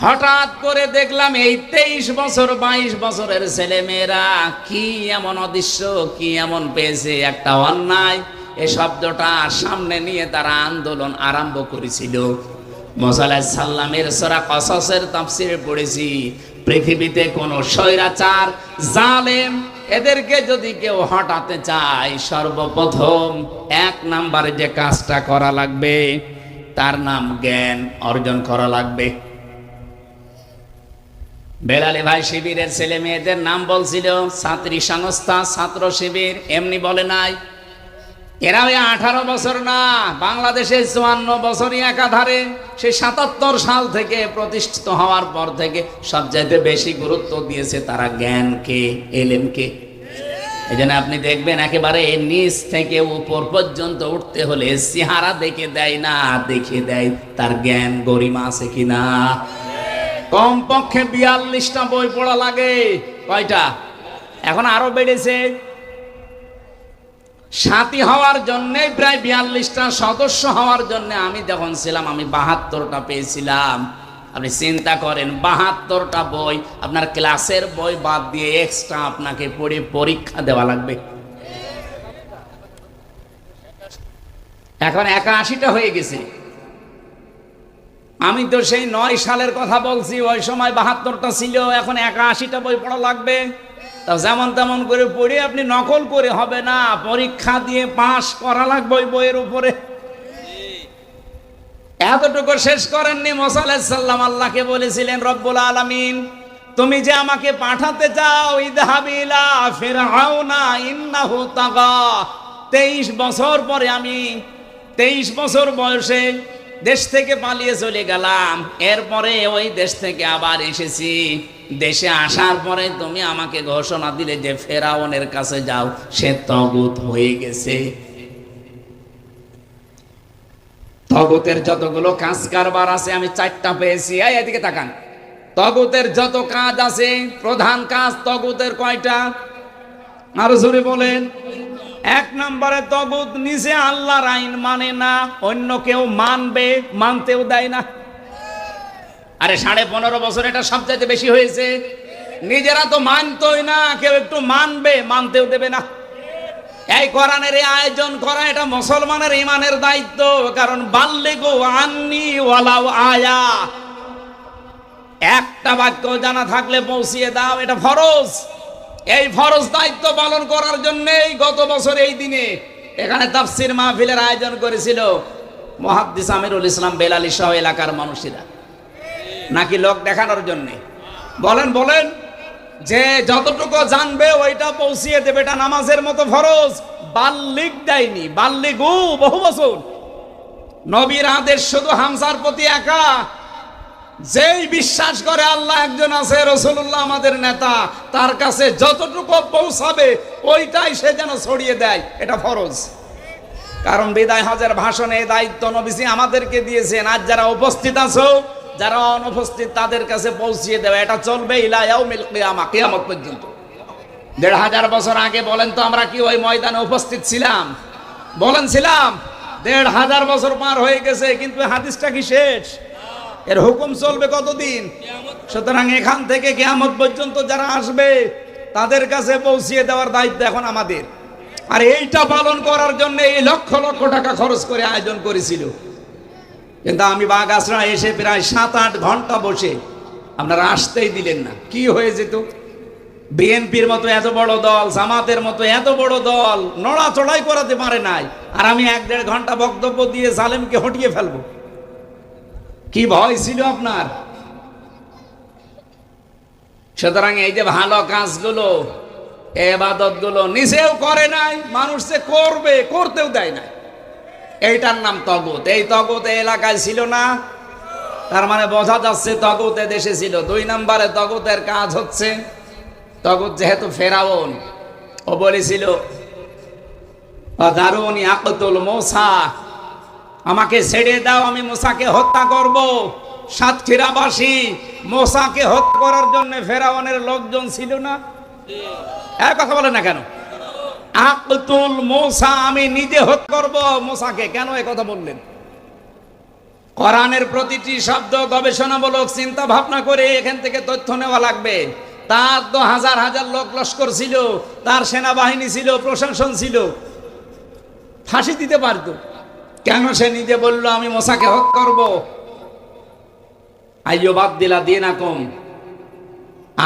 হঠাৎ করে দেখলাম এই 23 বছর 22 বছরের ছেলে মেয়েরা কি এমন অদৃশ্য, কি এমন পেয়েছে, একটা অন্যায় এই শব্দটা সামনে নিয়ে তারা আন্দোলন আরম্ভ করেছিল। মুসা আলাইহিস সালামের সূরা কসসের তাফসীরে পড়েছি, পৃথিবীতে কোন স্বৈরাচার জালেম এদেরকে যদি কেউ হটাতে চায়, সর্বপ্রথম 1 নম্বরে যে কাজটা করা লাগবে তার নাম জ্ঞান অর্জন করা লাগবে। বেলালী ভাই শিবিরের ছেলে মেয়েদের নাম বলছিল, ছাত্রী সংস্থা, ছাত্র শিবির, এমনি বলে নাই। এরা ওই 18 বছর না, বাংলাদেশে 54 বছরই একাধারে, সেই 77 সাল থেকে প্রতিষ্ঠিত হওয়ার পর থেকে সবচাইতে বেশি গুরুত্ব দিয়েছে তারা জ্ঞানকে, এলেমকে। এই জন্য আপনি দেখবেন একেবারে নিচ থেকে উপর পর্যন্ত উঠতে হলে চেহারা দেখে দেয় না, দেখে দেয় তার জ্ঞান গরিমা আছে কিনা। কমপক্ষে 42টা বই পড়া লাগে। কয়টা? এখন আরো বেড়েছে। সাথী হওয়ার জন্য প্রায় 42টা, সদস্য হওয়ার জন্য আমি যখন ছিলাম আমি 72টা পেয়েছিলাম। আপনি চিন্তা করেন, 72টা বই আপনার ক্লাসের বই বাদ দিয়ে এক্সট্রা আপনাকে পড়ে পরীক্ষা দেওয়া লাগবে। এখন 81টা হয়ে গেছে। আমি তো সেই 9 সালের কথা বলছি, ওই সময় 72টা ছিল, এখন 81টা বই পড়া লাগবে। তা যেমন তেমন করে পড়ে আপনি নকল করে হবে না, পরীক্ষা দিয়ে পাশ করা লাগবে ওই বইয়ের উপরে। এতটুকু শেষ করেননি মুসা আলাইহিস সালাম, আল্লাহকে বলেছিলেন, রব্বুল আলামিন তুমি যে আমাকে পাঠাতে চাও, ইযহাবি ইলা ফিরআউনা ইন্নাহু তাগা। 23 বছর পরে আমি 23 বছর বয়সে দেশ থেকে পালিয়ে চলে গেলাম, এরপরে ওই দেশ থেকে আবার এসেছি। দেশে আসার পরে তুমি আমাকে ঘোষণা দিলে যে ফেরাউনের কাছে যাও, সে তগুত হয়ে গেছে। তগুতের যতগুলো কাজ কারবার আছে আমি 4টা পেয়েছি। এদিকে তাকান, তগুতের যত কাজ আছে, প্রধান কাজ তগুতের কয়টা? আরো জোরে বলেন। 1 নম্বরে তগুত নিজে আল্লাহর আইন মানে না, অন্য কেউ মানবে, মানতেও দেয় না। আরে 15.5 বছর এটা সবচাইতে বেশি হয়েছে। নিজেরা তো মানতোই না, কেউ একটু মানবে, মানতেও দেবে না। এই কোরআনের এই আয়োজন করা এটা মুসলমানের ইমানের দায়িত্ব। কারণ বাল্লিগু আন্নি ওয়ালাউ আয়া, একটা বাক্য জানা থাকলে পৌঁছিয়ে দাও, এটা ফরজ। এই ফরজ দায়িত্ব পালন করার জন্যই গত বছর এই দিনে এখানে তাফসীর মাহফিলের আয়োজন করেছিল মুহাদ্দিস আমিরুল ইসলাম বেলালী সহ এলাকার মানুষেরা। নাকি লোক দেখানোর জন্যে? বলেন বলেন, যে যতটুকু জানবে ওইটা পৌঁছিয়ে দেবে, এটা নামাজের মতো ফরজ। বাল্লিগ দেয়নি, বাল্লিগু বহু বছর। নবীর আদেশ শুধু হামজার প্রতি একা। যেই বিশ্বাস করে আল্লাহ একজন আছে, রাসূলুল্লাহ আমাদের নেতা, তার কাছে যতটুকু পৌঁছাবে ওইটাই সে যেন ছড়িয়ে দেয়, এটা ফরজ। কারণ বিদায় হজের ভাষণে এই দায়িত্ব নবীজি আমাদেরকে দিয়েছেন। আজ যারা উপস্থিত আছো, যারা অনুপস্থিত, তাদের কাছে পৌঁছিয়ে দেওয়া, এটা চলবে ইলা ইয়াউমিল কিয়ামা, কিয়ামত পর্যন্ত। 1500 বছর আগে বলেন তো আমরা কি ওই ময়দানে উপস্থিত ছিলাম? বলেন ছিলাম? 1500 বছর পার হয়ে গেছে, কিন্তু হাদিসটা কি শেষ? এর হুকুম চলবে কতদিন? সুতরাং এখান থেকে কিয়ামত পর্যন্ত যারা আসবে তাদের কাছে পৌঁছিয়ে দেওয়ার দায়িত্ব এখন আমাদের। আর এইটা পালন করার জন্য এই লক্ষ লক্ষ টাকা খরচ করে আয়োজন করেছিল। কিন্তু আমি বাগাসরা এসে প্রায় 7-8 ঘন্টা বসে, আপনারা আসতেই দিলেন না। কি হয়ে যেত? বিএনপির মতো এত বড় দল, জামাতের মতো এত বড় দল নড়াচড়াই করাতে পারে নাই, আর আমি 1-1.5 ঘন্টা বক্তব্য দিয়ে জালেমকে হটিয়ে ফেলবো। কি ভয় ছিল আপনার? সুতরাং এই যে ভালো কাজগুলো, ইবাদতগুলো নিজেও করে নাই, মানুষ যে করবে, করতেও দেয় নাই, এইটার নাম তগুত। এই তগুত এলাকায় ছিল না, তার মানে বোঝা যাচ্ছে তগুত দেশে ছিল। 2 নম্বরে তগুতের কাজ হচ্ছে, তগুত যেহেতু ফেরাউন, ও বলেছিল দারুনি আকতুল মুসা, আমাকে ছেড়ে দাও, আমি মুসাকে হত্যা করব। সাতক্ষীরাবাসী মুসাকে হত্যা করার জন্য ফেরাউনের লোকজন ছিল না? এক কথা বলে না কেন? আকতুল মুসা, আমি নিজে হত্যা করব মুসাকে। কেন এই কথা বললেন? কোরআনের প্রতিটি শব্দ গবেষণামূলক চিন্তা ভাবনা করে এখান থেকে তথ্য নেওয়া লাগবে। তার তো হাজার হাজার লোক লস্কর ছিল, তার সেনাবাহিনী ছিল, প্রশাসন ছিল, ফাঁসি দিতে পারতো। কেন সে নিজে বলল আমি মুসাকে হত্যা করব? আইয়ুবাদদিলা দীনাকুম,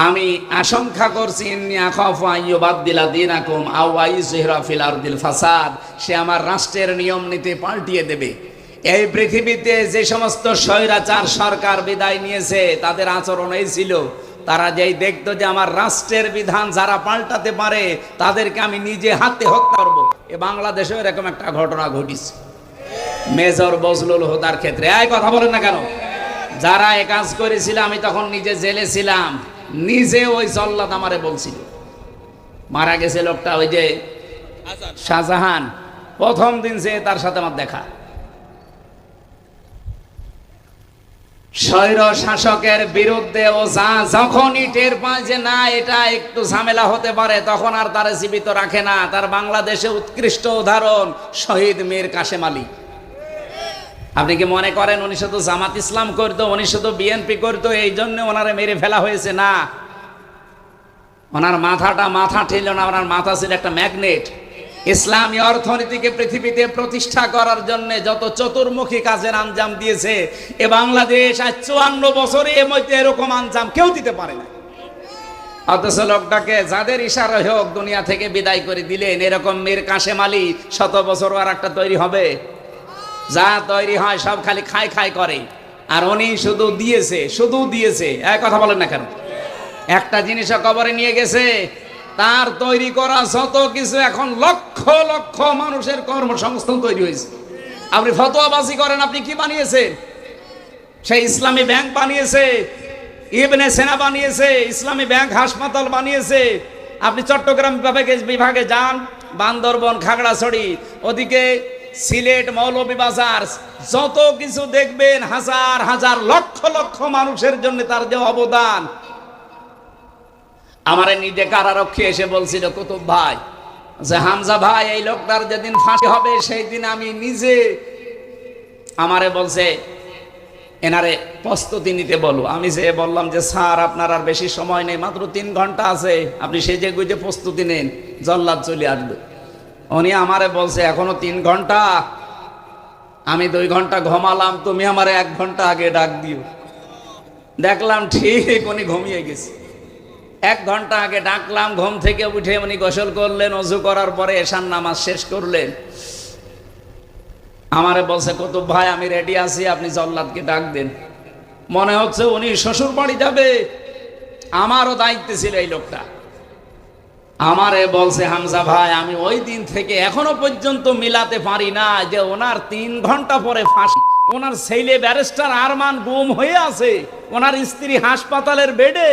আমি আশঙ্কা করছি ইন্নী আখাফু আইয়ুবাদদিলা দীনাকুম আও আইয়ুযহিরা ফিল আরদিল ফাসাদ, সে আমার রাষ্ট্রের নিয়ম নীতি পাল্টিয়ে দেবে। এই পৃথিবীতে যে সমস্ত স্বৈরাচার সরকার বিদায় নিয়েছে তাদের আচরণ এই ছিল, তারা যেই দেখতো যে আমার রাষ্ট্রের বিধান যারা পাল্টাতে পারে তাদেরকে আমি নিজে হাতে হত্যা করব। এ বাংলাদেশেও এরকম একটা ঘটনা ঘটিছে মেজর বজলুল হুদার ক্ষেত্রে। এই কথা বলেন না কেন? যারা এ কাজ করেছিল আমি তখন নিজে জেলে ছিলাম, নিজে ওই জল্লাদ আমারে বলছিল। মারা গেছে লোকটা, ওই যে শাহজাহান, প্রথম দিন সে তার সাথে আমার দেখা। স্বৈর শাসকের বিরুদ্ধে ও যখনই টের পায় যে না এটা একটু ঝামেলা হতে পারে, তখন আর তার জীবিত রাখে না। তার বাংলাদেশে উৎকৃষ্ট উদাহরণ শহীদ মীর কাশেম আলী। আপনি কি মনে করেন উনি শুধু জামাত ইসলাম করতো, উনি শুধু বিএনপি করতো এই জন্য ওনারে মেরে ফেলা হয়েছে? না, ওনার মাথা ছিল না, ওনার মাথা ছিল একটা ম্যাগনেট। ইসলামী অর্থনীতিকে পৃথিবীতে প্রতিষ্ঠা করার জন্য যত চতুর্মুখী কাজের আঞ্জাম দিয়েছে এ বাংলাদেশ আজ 54 বছরে এর মধ্যে এরকম আঞ্জাম কেউ দিতে পারে না। অথচ লোকটাকে যাদের ইশারা হোক দুনিয়া থেকে বিদায় করে দিলেন। এরকম মীর কাশেম আলী 100 বছর আর একটা তৈরি হবে? যা তৈরি হয় সব খালি খাই খাই করে, আর উনি শুধু দিয়েছে। এক কথা বলেন না কেন? একটা জিনিসও কবরে নিয়ে গেছে। তার তৈরি করা যত কিছু এখন লক্ষ লক্ষ মানুষের কর্মসংস্থান তৈরি হয়েছে। আপনি ফতোয়াবাজি করেন, আপনি কি বানিয়েছেন? সেই ইসলামী ব্যাংক বানিয়েছে, ইবনে সেনা বানিয়েছে, ইসলামী ব্যাংক হাসপাতাল বানিয়েছে। আপনি চট্টগ্রাম বিভাগে যান, বান্দরবন, খাগড়াছড়ি, ওদিকে সিলেট, মৌলভীবাজার, যত কিছু দেখবেন হাজার হাজার লক্ষ লক্ষ মানুষের জন্য তার যে অবদান। আমার নিজে কারারক্ষী এসে বলছিল, কুতুব ভাই, যে হামজা ভাই এই লোকটার যেদিন ফাঁসি হবে সেই দিন আমি নিজে, আমারে বলছে এনারে প্রস্তুতি নিতে বলো। আমি যে বললাম যে স্যার আপনার আর বেশি সময় নেই, মাত্র 3 ঘন্টা আছে, আপনি সেজে গুজে প্রস্তুতি নেন, জল্লাদ চলে আসবে। উনি আমারে বলছে এখনো 3 ঘন্টা, আমি 2 ঘন্টা ঘুমালাম, তুমি আমারে 1 ঘন্টা আগে ডাক দিও। দেখলাম ঠিক উনি ঘুমিয়ে গেছে। 1 ঘন্টা আগে ডাকলাম, ঘুম থেকে উঠে উনি গোসল করলেন, ওযু করার পরে এশার নামাজ শেষ করলেন। আমারে বলছে, কুতুব ভাই আমি রেডি আছি, আপনি জল্লাদকে ডাক দেন। মনে হচ্ছে উনি শ্বশুর বাড়ি যাবে। আমারও দায়িত্ব ছিল এই লোকটা। আমারে বলছে, হামজা ভাই আমি ওই দিন থেকে এখনো পর্যন্ত মিলাতে পারি না যে ওনার 3 ঘন্টা পরে ফাঁসি। ওনার ছেলে ব্যারিস্টার আরমান গুম হয়ে আছে, ওনার স্ত্রী হাসপাতালের বেডে,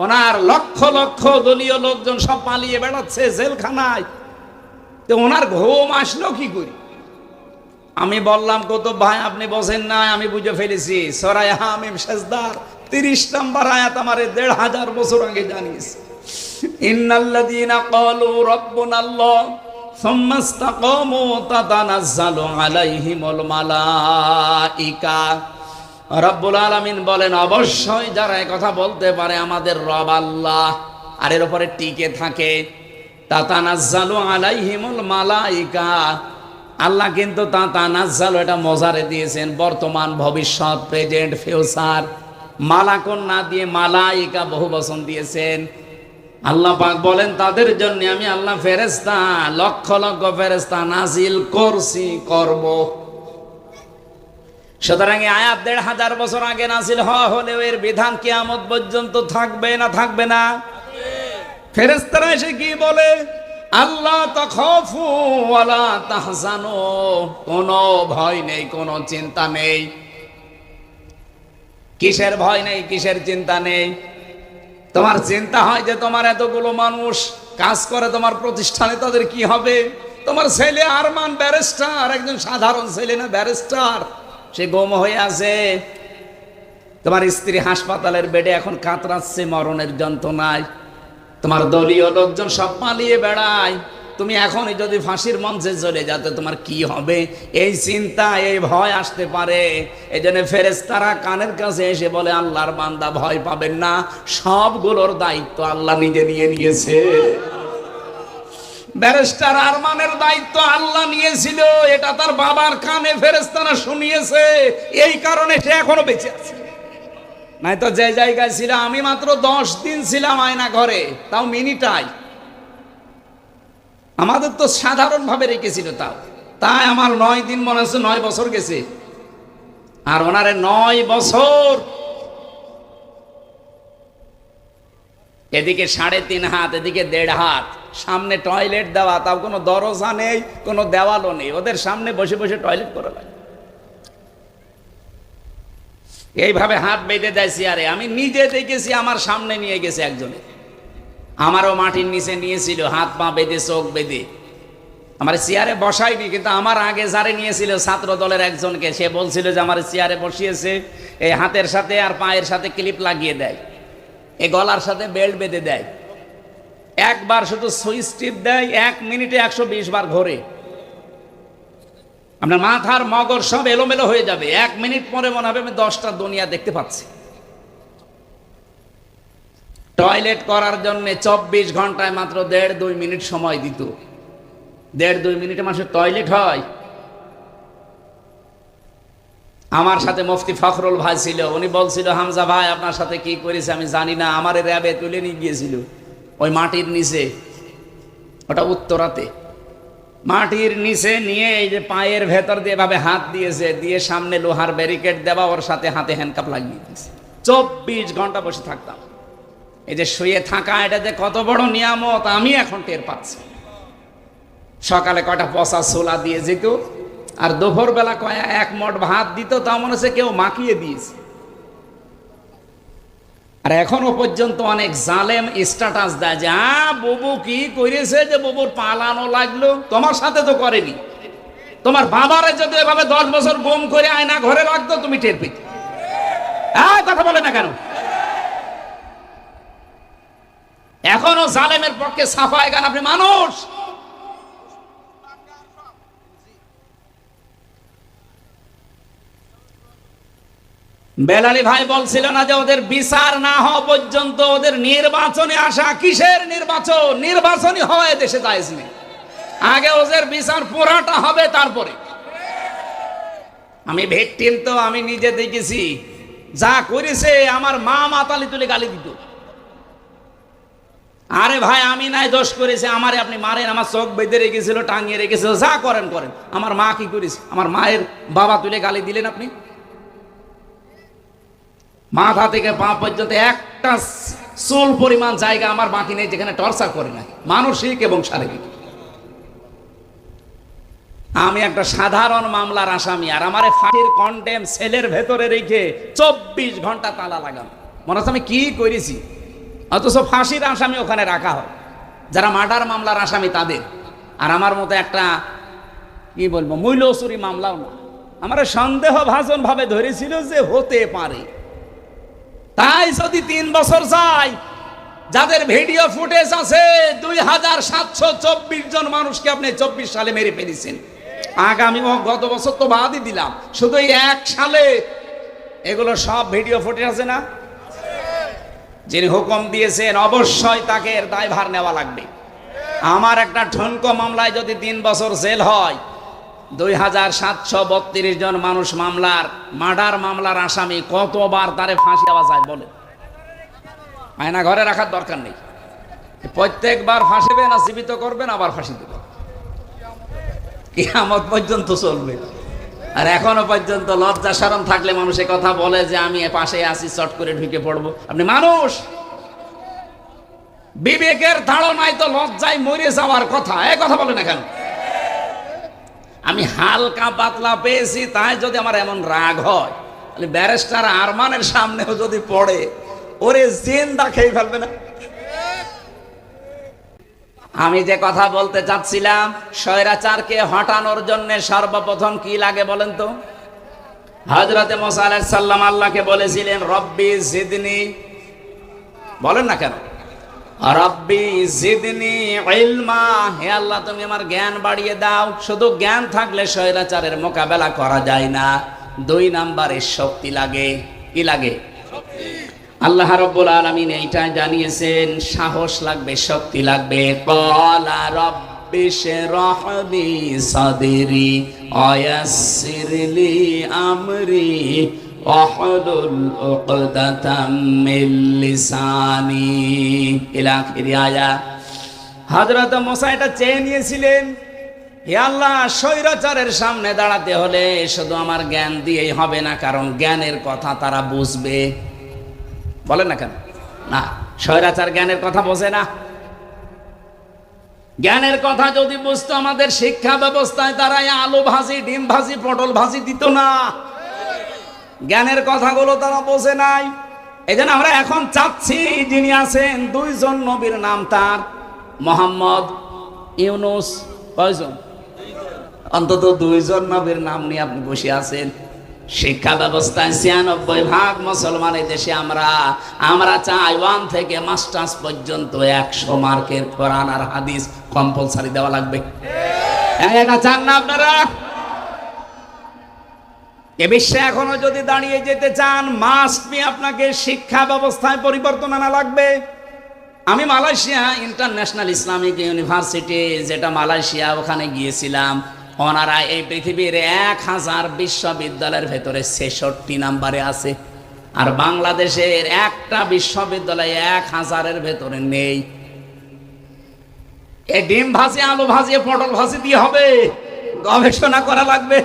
ওনার লক্ষ লক্ষ দলীয় লোকজন সব পালিয়ে বেড়াচ্ছে জেলখানায়। তো ওনার ঘুম আসলো কি করে? আমি বললাম, কুতুব ভাই আপনি বসেন না, আমি বুঝে ফেলেছি। সূরা হামিম সেজদার 30 নম্বর আয়াত আমারে 1500 বছর আগে জানিয়েছে। ইন্নাল্লাযীনা ক্বালু রাব্বুনাল্লাহ সুম্মা ইসতাকামু তাতানাজ্জালু আলাইহিমুল মালাইকা। রব্বুল আলামিন বলেন অবশ্যই যারা এই কথা বলতে পারে আমাদের রব আল্লাহ, আর এর উপরে টিকে থাকে, তাতানাজ্জালু আলাইহিমুল মালাইকা। আল্লাহ কিন্তু তাতানাজ্জালু এটা মজারে দিয়েছেন, বর্তমান, ভবিষ্যৎ, প্রেজেন্ট, ফিউচার। মালাকুন না দিয়ে মালাইকা বহু বচন দিয়েছেন। আল্লাহ পাক বলেন তাদের জন্য আমি আল্লাহ ফেরেশতা, লক্ষ লক্ষ ফেরেশতা নাজিল করছি, করব। সুতরাং এই আয়াত 1500 বছর আগে নাজিল হওয়া হলেও এর বিধান কিয়ামত পর্যন্ত থাকবে না? থাকবে না? ফেরেশতারা এসে কি বলে? আল্লাহ তাখাফু ওয়ালা তাহজানু, কোনো ভয় নেই, কোনো চিন্তা নেই। কিসের ভয় নেই, কিসের চিন্তা নেই? তোমার চিন্তা হয় যে তোমার এতগুলো মানুষ কাজ করে তোমার প্রতিষ্ঠানে, তাদের কি হবে? তোমার ছেলে আরমান ব্যারিস্টার, একজন সাধারণ ছেলে না, ব্যারিস্টার, সে গুম হয়ে আছে। তোমার স্ত্রী হাসপাতালের বেডে এখন কাতরাচ্ছে মরণের যন্ত্রণায়। তোমার দলীয় লোকজন সব পালিয়ে বেড়ায়। তুমি এখনই যদি ফাঁসির মঞ্চে চলে যাতে তোমার কি হবে, এই চিন্তা, এই ভয় আসতে পারে। এই জন্য ফেরেশতারা কানের কাছে এসে বলে, আল্লাহর বান্দা ভয় পাবেন না, সবগুলোর দায়িত্ব আল্লাহ নিজে নিয়ে নিয়েছে। ব্যারিস্টার আরমানের দায়িত্ব আল্লাহ নিয়েছিল, এটা তার বাবার কানে ফেরেশতারা শুনিয়েছে, এই কারণে সে এখনো বেঁচে আছে। নাই তো যে জায়গায় ছিলাম, আমি মাত্র 10 দিন ছিলাম আয়না ঘরে, তাও মিনিটাই। আমাদের তো সাধারণ ভাবে রেখেছিল, তাই আমার 9 দিন মনে হচ্ছে 9 বছর গেছে, আর ওনারে 9 বছর। এদিকে 3.5 হাত, এদিকে 1.5 হাত, সামনে টয়লেট দেওয়া, তাও কোনো দরজা নেই, কোনো দেওয়ালও নেই, ওদের সামনে বসে বসে টয়লেট করা লাগে। এইভাবে হাত বেঁধে দেয় চেয়ারে। আমি নিজে দেখেছি, আমার সামনে নিয়ে গেছে একজনে, আমারও মাটির নিচে নিয়েছিল, হাত পা বেঁধে, চোখ বেঁধে। আমার চেয়ারে বসাইনি, কিন্তু আমার আগে যারে নিয়েছিল ছাত্র দলের একজনকে, সে বলছিল যে আমার চেয়ারে বসিয়েছে, এই হাতের সাথে আর পায়ের সাথে ক্লিপ লাগিয়ে দেয়, এই গলার সাথে বেল্ট বেঁধে দেয়, একবার শুধু সুইচ টিপ দেয়, 1 মিনিটে 120 বার ঘোরে। আপনার মাথার মগজ সব এলোমেলো হয়ে যাবে, 1 মিনিট পরে মনে হবে আমি 10টা দুনিয়া দেখতে পাচ্ছি। টয়লেট করার জন্য 24 ঘন্টায় মাত্র 1.5-2 মিনিট সময় দিত। 1.5-2 মিনিটে মানুষের টয়লেট হয়। আমার সাথে মুফতি ফখরুল ভাই ছিল, উনি বলছিল, হামজা ভাই আপনার সাথে কি করেছে আমি জানি না, আমার র্যাবে তুলে নিয়ে গিয়েছিল ওই মাটির নিচে, ওটা উত্তরাতে, মাটির নিচে নিয়ে এই যে পায়ের ভেতর দিয়ে এভাবে হাত দিয়েছে, দিয়ে সামনে লোহার ব্যারিকেড দেওয়া, ওর সাথে হাতে হ্যান্ডকাপ লাগিয়ে দিয়েছে। 24 ঘন্টা বসে থাকতাম। এই যে শুয়ে থাকা, এটা যে কত বড় নিয়ামত আমি এখন টের পাচ্ছি। সকালে কয়টা পচা ছোলা দিয়ে যেত, আর দুপুর বেলা 1 মট ভাত দিত, তা মনে হচ্ছে কেউ মাখিয়ে দিয়েছে। আর এখনো পর্যন্ত অনেক জালেম স্ট্যাটাস দেয় যে বুবু কি করেছে, যে বুবুর পালানো লাগলো, তোমার সাথে তো করেনি, তোমার বাবারে যদি এভাবে 10 বছর গুম করে আয়না ঘরে রাখতো তুমি টের পেতে। কথা বলে না কেন? এখনো জালেমের পক্ষে সাফাই গান আপনি মানুষ। বেলালি ভাই বলছিল না যে ওদের বিচার না হওয়া পর্যন্ত ওদের নির্বাচনে আসা, কিসের নির্বাচন? নির্বাচনই হয় দেশে জায়েজ নেই, আগে ওদের বিচার পুরাটা হবে তারপরে। আমি ভিকটিম তো, আমি নিজে দেখেছি, যা করেছে আমার মা মাতালি তুলে গালি দিত। আরে ভাই আমি নাই দোষ করেছে, আমারে আপনি মারেন, আমার চোখ বেঁধে রেখেছিল, টাঙিয়ে রেখেছিল, যা করেন করেন, আমার মা কি করেছে? আমার মায়ের বাবা তুলে গালি দিলেন আপনি। মাথা থেকে পা পর্যন্ত একটা চুল পরিমাণ জায়গা আমার বাকি নেই যেখানে টর্চার করে না, মানসিক এবং শারীরিক। আমি একটা সাধারণ মামলার আসামি, আর আমারে ফাঁসির কন্ডেম সেলের ভেতরে রেখে 24 ঘন্টা তালা লাগানো, মনে হচ্ছে আমি কি করেছি। অথচ ফাঁসির আসামি ওখানে রাখা হয়, যারা মার্ডার মামলার আসামি তাদের। আর আমার মতো একটা কি বলবো মূল্যচুরি মামলাও না, আমার সন্দেহ ভাজন ভাবে ধরেছিল যে হতে পারে। তাই যদি 3 বছর যায়, যাদের ভিডিও ফুটেজ আছে, 2724 জন মানুষকে আপনি 24 সালে মেরে ফেলেছেন। আগামী গত বছর তো বাদই দিলাম, শুধু 1 সালে এগুলো সব ভিডিও ফুটেজ আছে না? যিনি হুকুম দিয়েছেন অবশ্যই তাকে এর দায়ভার নেওয়া লাগবে। আমার একটা ঠনকো মামলায় যদি 3 বছর জেল হয়, 2732 জন মানুষ মামলার মার্ডার মামলার আসামি, কতবার তারে ফাঁসি দেওয়া যায় বলে? আয়না ঘরে রাখার দরকার নেই, প্রত্যেকবার ফাঁসিবে না জীবিত করবেন, আবার ফাঁসি দেবে, কিয়ামত পর্যন্ত চলবে। আর এখনো পর্যন্ত লজ্জা শরম থাকলে মানুষের কথা বলে যে আমি পাশে আছি, চট করে ঢুকে পড়বো। আপনি মানুষ, বিবেকের ধারণায় তো লজ্জায় মরে যাওয়ার কথা, এ কথা বলে না কেন? আমি হালকা পাতলা পেয়েছি, তাই যদি আমার এমন রাগ হয়, তাহলে ব্যারিস্টার আরমানের সামনেও যদি পড়ে, ওরে জিন্দা খেয়ে ফেলবে না? আমি যে কথা বলতে চাচ্ছিলাম, স্বৈরাচারকে হটানোর জন্য সর্বপ্রথম কি লাগে বলেন তো? হযরতে মুসা আলাইহিস সালাম আল্লাহকে বলেছিলেন রব্বি জিদনি, বলেন না কেন? রব্বি জিদনি ইলমা, হে আল্লাহ তুমি আমার জ্ঞান বাড়িয়ে দাও। শুধু জ্ঞান থাকলে স্বৈরাচারের মোকাবেলা করা যায় না, 2 নম্বরে শক্তি লাগে। কি লাগে? আল্লাহ রাব্বুল আলামিন এইটা জানিয়েছেন, সাহস লাগবে, শক্তি লাগবে। ক্বালা রাব্বি শরহ লি সাদরি ওয়া ইয়াসসির লি আমরি ওয়াহলুল উকদাতাম মিন লিসানি ইলা আখিরি আয়াত। হযরত মুসা এটা চেয়ে নিয়েছিলেন, হে আল্লাহ, স্বৈরাচারের সামনে দাঁড়াতে হলে শুধু আমার জ্ঞান দিয়েই হবে না, কারণ জ্ঞানের কথা তারা বুঝবে। বলেন না কেন? না, স্বৈরাচার জ্ঞানের কথা বোঝে না। জ্ঞানের কথা যদি বুঝতো, আমাদের শিক্ষা ব্যবস্থায় তারা আলু ভাজি, ডিম ভাজি, পটল ভাজি দিত না। জ্ঞানের কথাগুলো তারা বোঝে নাই। এই জন্য আমরা এখন চাচ্ছি, যিনি আছেন দুইজন নবীর নাম তার, মোহাম্মদ, ইউনুস, কয়জন? অন্তত দুইজন নবীর নাম নিয়ে আপনি বসে আছেন। শিক্ষা ব্যবস্থায় ৯৬% মুসলমান এই দেশে আমরা চাই 1 থেকে মাস্টার্স পর্যন্ত 100 মার্কের কোরআন আর হাদিস কম্পালসারি দেওয়া লাগবে। এটা চান না আপনারা? এ বিশ্বে এখনো যদি দাঁড়িয়ে যেতে চান, মাস্ট বি আপনাকে শিক্ষা ব্যবস্থায় পরিবর্তন আনা লাগবে। আমি মালয়েশিয়া ইন্টারন্যাশনাল ইসলামিক ইউনিভার্সিটি, যেটা মালয়েশিয়া, ওখানে গিয়েছিলাম। ওনারা এই পৃথিবীর 1000 বিশ্ববিদ্যালয়ের ভেতরে 66 নম্বরে আছে, আর বাংলাদেশের একটা বিশ্ববিদ্যালয় 1000-এর ভেতরে নেই। এই ডিম ভাজি, আলু ভাজি, পটল ভাজি দিয়ে হবে? গবেষণা করা লাগবে।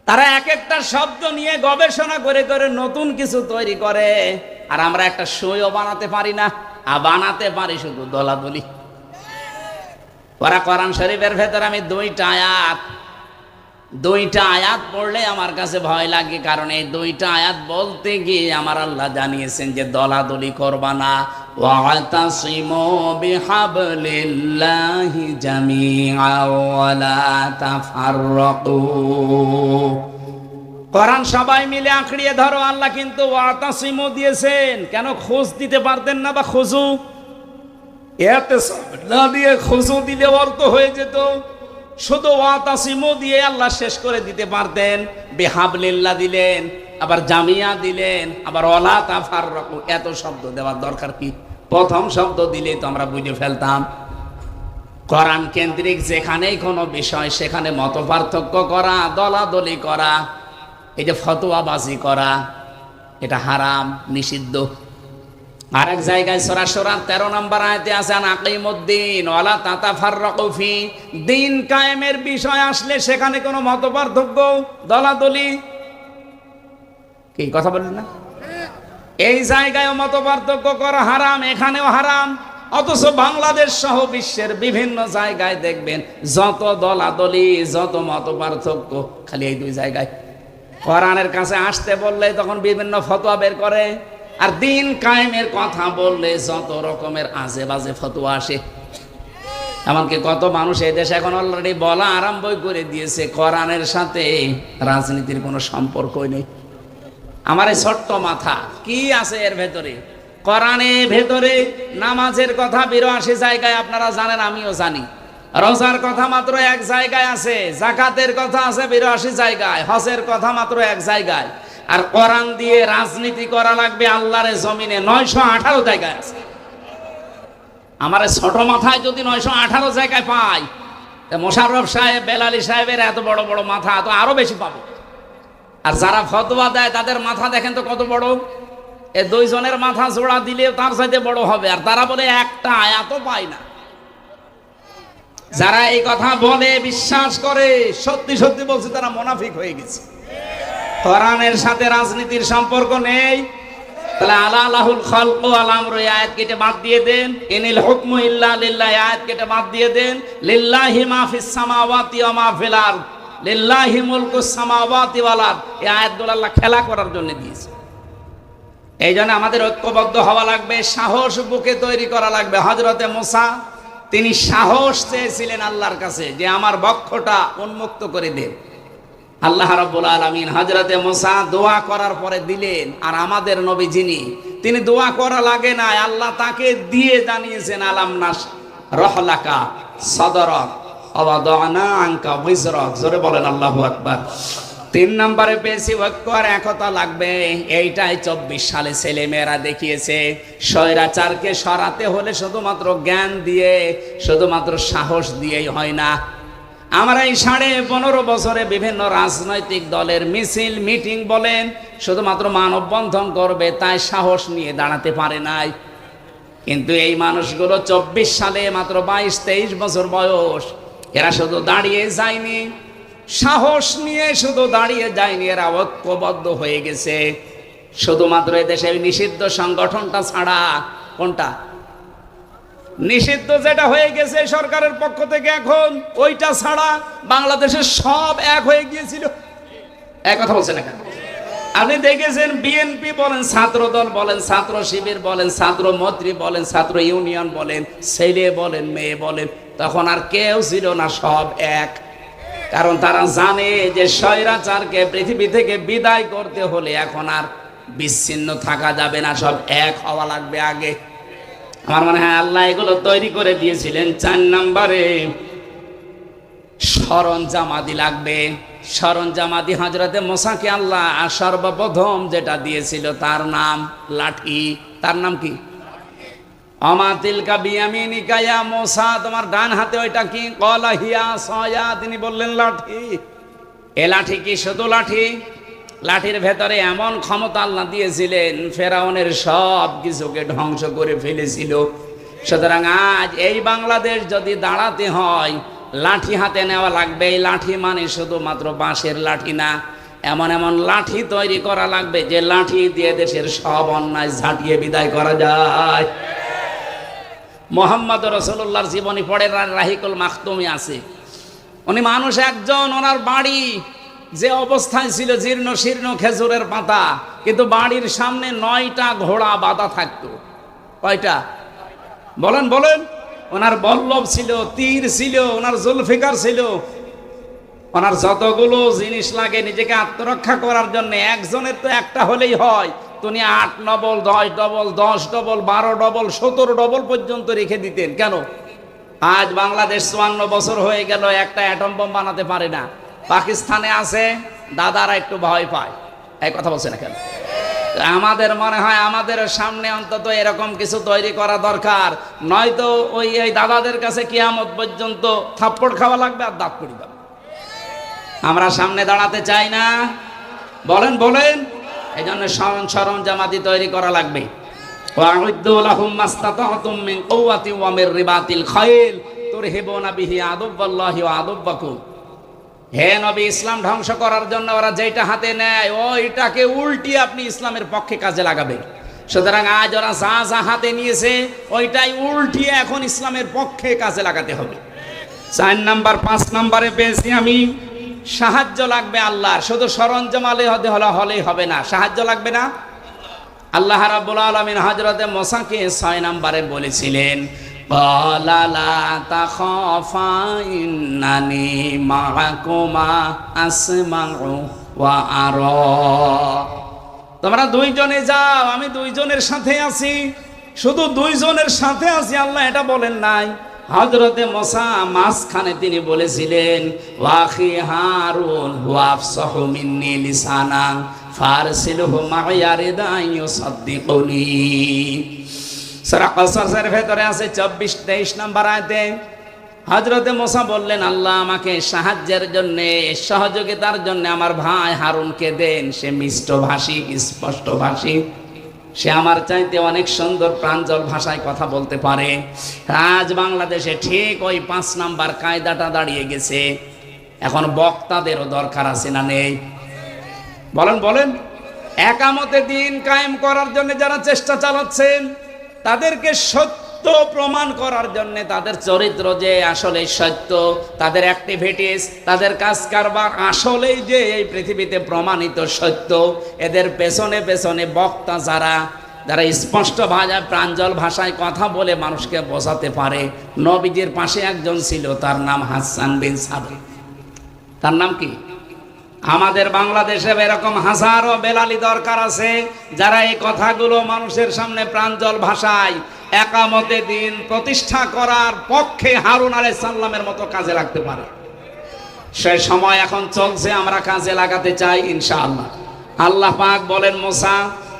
তারা এক একটা শব্দ নিয়ে গবেষণা করে করে নতুন কিছু তৈরি করে, আর আমরা একটা সইও বানাতে পারি না, আর বানাতে পারি শুধু দলাদলি। ওরা কোরআন শরীফের ভেতরে আমি দুইটা আয়াত পড়লে আমার কাছে ভয় লাগে, কারণ এই দুইটা আয়াত বলতে গিয়ে আমার আল্লাহ জানিয়েছেন যে দলাদলি করবা না। ওয়াতাসিমু বিহাবলিল্লাহি জামিআ ওয়া লা তাফাররাকু। কোরআন সবাই মিলে আঁকড়িয়ে ধরো, আল্লাহ কিন্তু ওয়াতাসিমু দিয়েছেন। কেন খোঁজ দিতে পারতেন না? বা খুজু, এতে না দিয়ে খুজু দিলে অর্থ হয়ে যেত। শুধু ওয়াতাসিমু দিয়ে আল্লাহ শেষ করে দিতে পারতেন। বিহাবলিল্লাহ দিলেন, আবার জামিয়া দিলেন, আবার ওয়ালা তাফাররাকু। এত শব্দ দেওয়ার দরকার কি? প্রথম শব্দ দিলে তো আমরা বুঝে ফেলতাম। কোরআন কেন্দ্রিক যেখানেই কোনো বিষয়, সেখানে মত পার্থক্য করা, দলাদলি করা, এই যে ফতোয়াবাজি করা, এটা হারাম, নিষিদ্ধ। আরেক জায়গায় সূরা শুরার 13 নম্বর আয়াতে আছে, আকিমুদ্দিন ওয়ালা তাতাফাররাকু ফি। দিন কায়েমের বিষয় আসলে সেখানে কোনো মত পার্থক্য, দলাদলি, কি কথা বললেন না? এই জায়গায় মত পার্থক্য করা হারাম, এখানেও হারাম। অথচ বাংলাদেশ সহ বিশ্বের বিভিন্ন জায়গায় দেখবেন যত দলাদলি, যত মত পার্থক্য, খালি এই দুই জায়গায়। কোরআনের কাছে আসতে বললে তখন বিভিন্ন ফতোয়া বের করে, আর দিন কায়েমের কথা বললে যত রকমের আজে বাজে ফতোয়া আসে। এমনকি কত মানুষ এই দেশে এখন অলরেডি বলা আরম্ভ করে দিয়েছে, কোরআনের সাথে রাজনীতির কোনো সম্পর্কই নেই। আমার এই ছোট্ট মাথা কি আছে এর ভেতরে? কোরআনের ভেতরে নামাজের কথা 82 জায়গায়, আপনারা জানেন, আমিও জানি। রোজার কথা মাত্র 1 জায়গায় আছে, যাকাতের কথা আছে 82 জায়গায়, হজের কথা মাত্র 1 জায়গায়। আর কোরআন দিয়ে রাজনীতি করা লাগবে আল্লাহর জমিনে 918 জায়গায় আছে। আমার ছোট মাথায় যদি 918 জায়গায় পাই, মোশাররফ সাহেব, বেলালী সাহেবের এত বড় বড় মাথা তো আরো বেশি পাবো। আর যারা ফতোয়া দেয় তাদের মাথা দেখেন তো কত বড়। এ দুইজনের মাথা জোড়া দিলে তার চাইতে বড় হবে, আর তারা বলে একটা আয়াতও পায় না। যারা এই কথা বলে, বিশ্বাস করে, সত্যি সত্যি বলছে, তারা মুনাফিক হয়ে গেছে। কোরআনের সাথে রাজনীতির সম্পর্ক নেই। তাহলে আলাহুল খালকু ওয়াল আমরু আয়াত কেটে বাদ দিয়ে দেন, ইনিল হুকমু ইল্লা লিল্লাহ আয়াত কেটে বাদ দিয়ে দেন, লিল্লাহি মা ফিস সামাওয়াতি ওয়া মা ফিল আরদ, লিল্লাহি মুলকুস সামাওয়াতি ওয়াল আরদ। এই আয়াতগুলো আল্লাহ খেলা করার জন্য দিয়েছে। এই জন্য আমাদের ঐক্যবদ্ধ হওয়া লাগবে, সাহস বুকে তৈরি করা লাগবে। হযরতে মুসা, তিনি সাহস চেয়েছিলেন আল্লাহর কাছে যে আমার বক্ষটা উন্মুক্ত করে দেন। আল্লাহ রাব্বুল আলামিন হযরতে মুসা দোয়া করার পরে দিলেন। আর আমাদের নবী যিনি, তিনি দোয়া করা লাগে না, আল্লাহ তাকে দিয়ে জানিয়েছেন, আলাম নাশরাহ লাকা সাদরাক ওয়া ওয়াদানা আনকা বিজরাক। জোরে বলেন আল্লাহু আকবার। 3 নম্বরে পেয়েছি ঐক্য আর একতা লাগবে। এইটাই 24 সালে ছেলে মেয়েরা দেখিয়েছে। স্বৈরাচারকে সরাতে হলে শুধুমাত্র জ্ঞান দিয়ে, শুধুমাত্র সাহস দিয়েই হয় না। আমরা এই 15.5 বছরে বিভিন্ন রাজনৈতিক দলের মিছিল মিটিং বলেন, শুধুমাত্র মানববন্ধন করবে তাই সাহস নিয়ে দাঁড়াতে পারে নাই। কিন্তু এই মানুষগুলো 24 সালে মাত্র 22-23 বছর বয়স, এরা শুধু দাঁড়িয়ে যায়নি, সাহস নিয়ে শুধু দাঁড়িয়ে যায়নি, এরা ঐক্যবদ্ধ হয়ে গেছে। শুধুমাত্র এদেশে নিষিদ্ধ সংগঠনটা ছাড়া। কোনটা নিষিদ্ধ যেটা হয়ে গেছে সরকারের পক্ষ থেকে, এখন ওইটা ছাড়া বাংলাদেশের সব এক হয়ে গিয়েছিল। এক কথা বলছেন না কেন? আপনি দেখেছেন বিএনপি বলেন, ছাত্র দল বলেন, ছাত্র শিবির বলেন, ছাত্র মৈত্রী বলেন, ছাত্র ইউনিয়ন বলেন, ছেলে বলেন, মেয়ে বলেন, তখন আর কেউ ছিল না, সব এক। কারণ তারা জানে যে স্বৈরাচারকে পৃথিবী থেকে বিদায় করতে হলে এখন আর বিচ্ছিন্ন থাকা যাবে না, সব এক হওয়া লাগবে আগে। আমার মনে হয় আল্লাহ এগুলো তৈরি করে দিয়েছিলেন। 4 নম্বরে সরঞ্জামাদি লাগবে। সরঞ্জামাদি হযরতে মুসাকে আল্লাহ সর্বপ্রথম যেটা দিয়েছিল তার নাম লাঠি। তার নাম কি? আমা তিলকা বিয়ামিনিকা ইয়া মুসা, তোমার ডান হাতে ওইটা কি? ক্বালা হিয়া সায়া, তিনি বললেন লাঠি। এ লাঠি কি শুধু লাঠি? লাঠির ভেতরে এমন ক্ষমতা আল্লাহ দিয়েছিলেন, ফেরাউনের সব কিছুকে ধ্বংস করে ফেলেছিল। সুতরাং আজ এই বাংলাদেশ যদি দাঁড়াতে হয়, লাঠি হাতে নেওয়া লাগবে। এই লাঠি মানে শুধুমাত্র বাঁশের লাঠি না, এমন এমন লাঠি তৈরি করা লাগবে যে লাঠি দিয়ে দেশের সব অন্যায় ঝাঁটিয়ে বিদায় করা যায়। মুহাম্মদ রাসূলুল্লাহর জীবনী পড়ে, রাহিকুল মাখতুমি আছে। উনি মানুষ একজন, ওনার বাড়ি যে অবস্থায় ছিল জীর্ণ শীর্ণ খেজুরের পাতা, কিন্তু বাড়ির সামনে 9টা ঘোড়া বাঁধা থাকতো। কয়টা বলেন বলেন? ওনার বল্লভ ছিল, তীর ছিল, ওনার জুলফিকার ছিল, ওনার যতগুলো জিনিস লাগে নিজেকে আত্মরক্ষা করার জন্য, একজনের তো একটা হলেই হয়, তিনি 8 double 10 double 10 double 12 double 17 double পর্যন্ত রেখে দিতেন। কেন? আজ বাংলাদেশ 54 বছর হয়ে গেল, একটা অ্যাটম বোম বানাতে পারে না। পাকিস্তানে আছে, দাদারা একটু ভয় পায়। এই কথা বলছে না কেন? আমাদের মনে হয় আমাদের সামনে অন্তত এরকম কিছু তৈরি করা দরকার, নয়তো ওই দাদাদের কাছে কিয়ামত পর্যন্ত থাপ্পড় খাওয়া লাগবে আর দাঁত পড়ে যাবে। আমরা সামনে দাঁড়াতে চাই না, বলেন বলেন? এই জন্য সরঞ্জামাদি তৈরি করা লাগবে। ওয়া'উদ্দু লাহুম মাসতাতা'তুম মিন কুওয়াতি ওয়া মির রিবাতিল খাইল তুরহিবুনা বিহি আদুওয়াল্লাহি ওয়া আদুওয়াকুম। হে নবী, ইসলাম ধ্বংস করার জন্য ওরা যেটা হাতে নেয়, ওইটাকে উল্টিয়ে আপনি ইসলামের পক্ষে কাজে লাগাবে। সুতরাং আজ ওরা যা যা হাতে নিয়েছে ওইটাই উল্টিয়ে এখন ইসলামের পক্ষে কাজে লাগাতে হবে। 4 নাম্বার 5 নম্বরে পেয়েছি আমি, সাহায্য লাগবে আল্লাহর। শুধু সরঞ্জামালে হলেই হবে না, সাহায্য লাগবে না। আল্লাহ রাব্বুল আলামিন হযরতে মুসাকে 6 নম্বরে বলেছিলেন, ক্বালা লা তাখাফা ইন্নানি মাআকুমা আসমাউ ওয়া আরা। তোমরা 2 জনে যাও, আমি 2 জনের সাথে আছি। শুধু 2 জনের সাথে আছি আল্লাহ এটা বলেন নাই। হযরতে মুসা মাঝখানে তিনি বলেছিলেন, ওয়াখি হারুন ওয়া আফসাহু মিন্নি লিসানা ফারসিলহু মা'ইয়া রিদান ইউসাদ্দিকুনি। সূরা কসসের ভেতরে আছে 24-23 নম্বর আয়াতে হযরতে মুসা বললেন, আল্লাহ আমাকে সাহায্যের জন্য, সহযোগিতার জন্য আমার ভাই হারুনকে দেন। সে মিষ্টভাষী, স্পষ্টভাষী, সে আমার চাইতে অনেক সুন্দর প্রাঞ্জল ভাষায় কথা বলতে পারে। আজ বাংলাদেশে ঠিক ওই 5 নাম্বার কায়দাটা দাঁড়িয়ে গেছে। এখন বক্তাদেরও দরকার আছে না নেই? বলেন বলেন? একামতে দিন কায়েম করার জন্য যারা চেষ্টা চালাচ্ছেন, তাদেরকে সত্য প্রমাণ করার জন্য, তাদের চরিত্র যে আসলে সত্য, তাদের অ্যাক্টিভিটিস, তাদের কাজ কারবার আসলেই যে এই পৃথিবীতে প্রমাণিত সত্য, এদের পেছনে পেছনে বক্তা যারা স্পষ্ট ভাষায় প্রাঞ্জল ভাষায় কথা বলে মানুষকে বোঝাতে পারে। নবীজির পাশে একজন ছিল, তার নাম হাসান বিন সাবিত। তার নাম কি? আমাদের বাংলাদেশে এরকম হাজারো বেলালি দরকার আছে, যারা এই কথাগুলো মানুষের সামনে প্রাঞ্জল ভাষায় একামতে দিন প্রতিষ্ঠা করার পক্ষে হারুন আলাইহিস সালামের মতো কাজে লাগতে পারে। সেই সময় এখন চলছে, আমরা কাজে লাগাতে চাই ইনশাআল্লাহ। আল্লাহ পাক বলেন, মুসা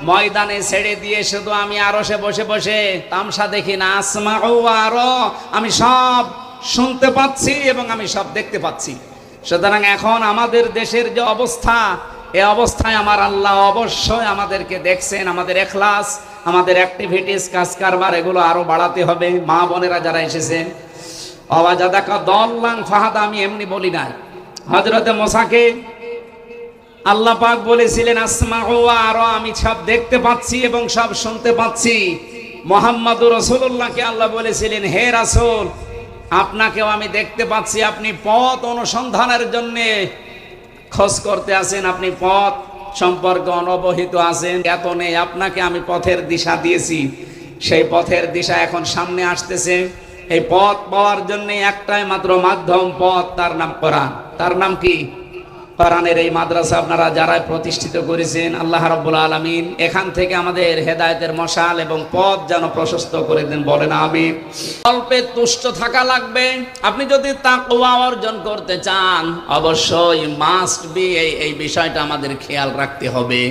ময়দানে ছেড়ে দিয়ে শুধু আমি আরশে বসে বসে তামসা দেখি না, আসমাউ ওয়া আরা, আমি সব শুনতে পাচ্ছি এবং আমি সব দেখতে পাচ্ছি। সুতরাং এখন আমাদের দেশের যে অবস্থা, এই অবস্থায় আমার আল্লাহ অবশ্যই আমাদেরকে দেখছেন। আমাদের ইখলাস, আমাদের অ্যাক্টিভিটিস, কাজ কারবার এগুলো আরো বাড়াতে হবে। মা বোনেরা যারা এসেছেন, অওয়াজাদাকা দল্লাং ফাহাদা, আমি এমনি বলি নাই। হযরতে মুসাকে আল্লাহ পাক বলেছিলেন আসমাউ ওয়া আরা, আমি সব দেখতে পাচ্ছি এবং সব শুনতে পাচ্ছি। মুহাম্মদুর রাসূলুল্লাহকে আল্লাহ বলেছিলেন, হে রাসূল, আপনাকেও আমি দেখতে পাচ্ছি, আপনি পথ অনুসন্ধানের জন্য খোঁজ করতে আছেন, আপনি পথ সম্পর্কে অনবহিত আছেন। এত নেই, আপনাকে আমি পথের দিশা দিয়েছি, সেই পথের দিশা এখন সামনে আসতেছে। এই পথ পাওয়ার জন্য একটাই মাত্র মাধ্যম, পথ, তার নাম কোরআন। তার নাম কি? কোরআনের এই মাদ্রাসা আপনারা যারা প্রতিষ্ঠিত করেছেন, আল্লাহ রাব্বুল আলামিন এখান থেকে আমাদের হেদায়েতের মশাল এবং পথ যেন প্রশস্ত করে দেন, বলেন আমিন। অল্পে তুষ্ট থাকা লাগবে। আপনি যদি তাকওয়া অর্জন করতে চান, অবশ্যই মাস্ট বি এই বিষয়টা আমাদের খেয়াল রাখতে হবে।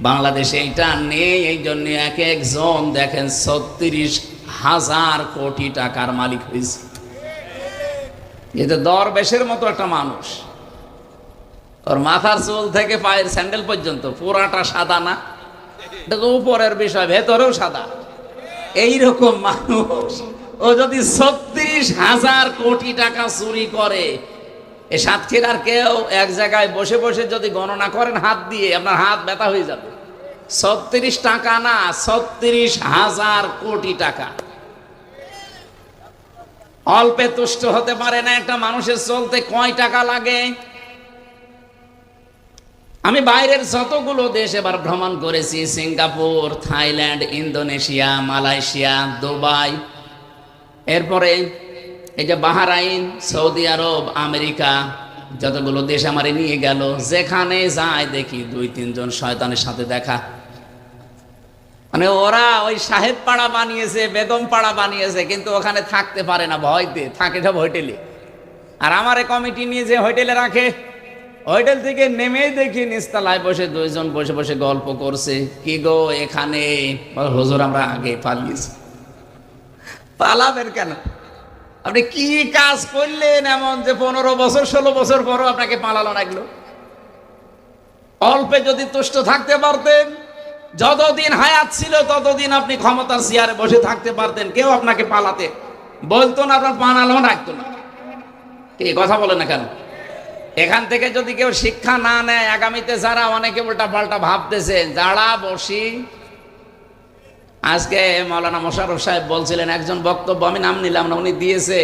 বাংলাদেশে এটা নেই, এই জন্য এক একজন দেখেন ৩৬,০০০ কোটি টাকার মালিক হয়েছে। এটা দরবেশের মতো একটা মানুষ, ওর মাথার চুল থেকে পায়ের স্যান্ডেল পর্যন্ত পুরাটা সাদা না, এটা তো উপরের বিষয়, ভেতরেও সাদা। এইরকম মানুষ ও যদি ৩৬,০০০ কোটি টাকা চুরি করে, এ সাতক্ষীরার কেউ এক জায়গায় বসে বসে যদি গণনা করেন হাত দিয়ে, আপনার হাত ব্যথা হয়ে যাবে। ৩৬ টাকা না, ৩৬,০০০ কোটি টাকা। অল্পে তুষ্ট হতে পারে না। একটা মানুষের চলতে কয় টাকা লাগে? আমি বাইরের যতগুলো দেশ এবার ভ্রমণ করেছি, Singapore, Thailand, Indonesia, Malaysia, Dubai, এরপরে এই যে বাহরাইন, সৌদি আরব, আমেরিকা, যতগুলো দেশ আমারে নিয়ে গেল, যেখানে যায় দেখি ২-৩ জন শয়তানের সাথে দেখা। মানে ওরা ওই সাহেব পাড়া বানিয়েছে, বেগম পাড়া বানিয়েছে, কিন্তু ওখানে থাকতে পারে না, ভয়তে থাকে সব হোটেলে। আর আমার কমিটি নিয়ে যে হোটেলে রাখে, হোটেল থেকে নেমেই দেখি নিচতলায় বসে ২ জন বসে বসে গল্প করছে। কি গো এখানে? হুজুর আমরা আগে পালিয়েছি। পালাবেন কেন? আপনি কি কাজ করলেন এমন যে ১৫ বছর ১৬ বছর পরও আপনাকে পালালো লাগলো? অল্পে যদি তুষ্ট থাকতে পারতেন, যতদিন হায়াত ছিল ততদিন আপনি ক্ষমতার চেয়ারে বসে থাকতে পারতেন, কেউ আপনাকে পালাতে বলতো না, আপনার পালানো রাখতো না। কি কথা বলে না কেন? এখান থেকে যদি কেউ শিক্ষা না নেয়, আগামীতে যারা অনেকে উল্টা পাল্টা ভাবতেছেন, যারা বসি, আজকে মাওলানা মোশাররফ সাহেব বলছিলেন, একজন বক্তব্য আমি নাম নিলাম না, উনি দিয়েছে,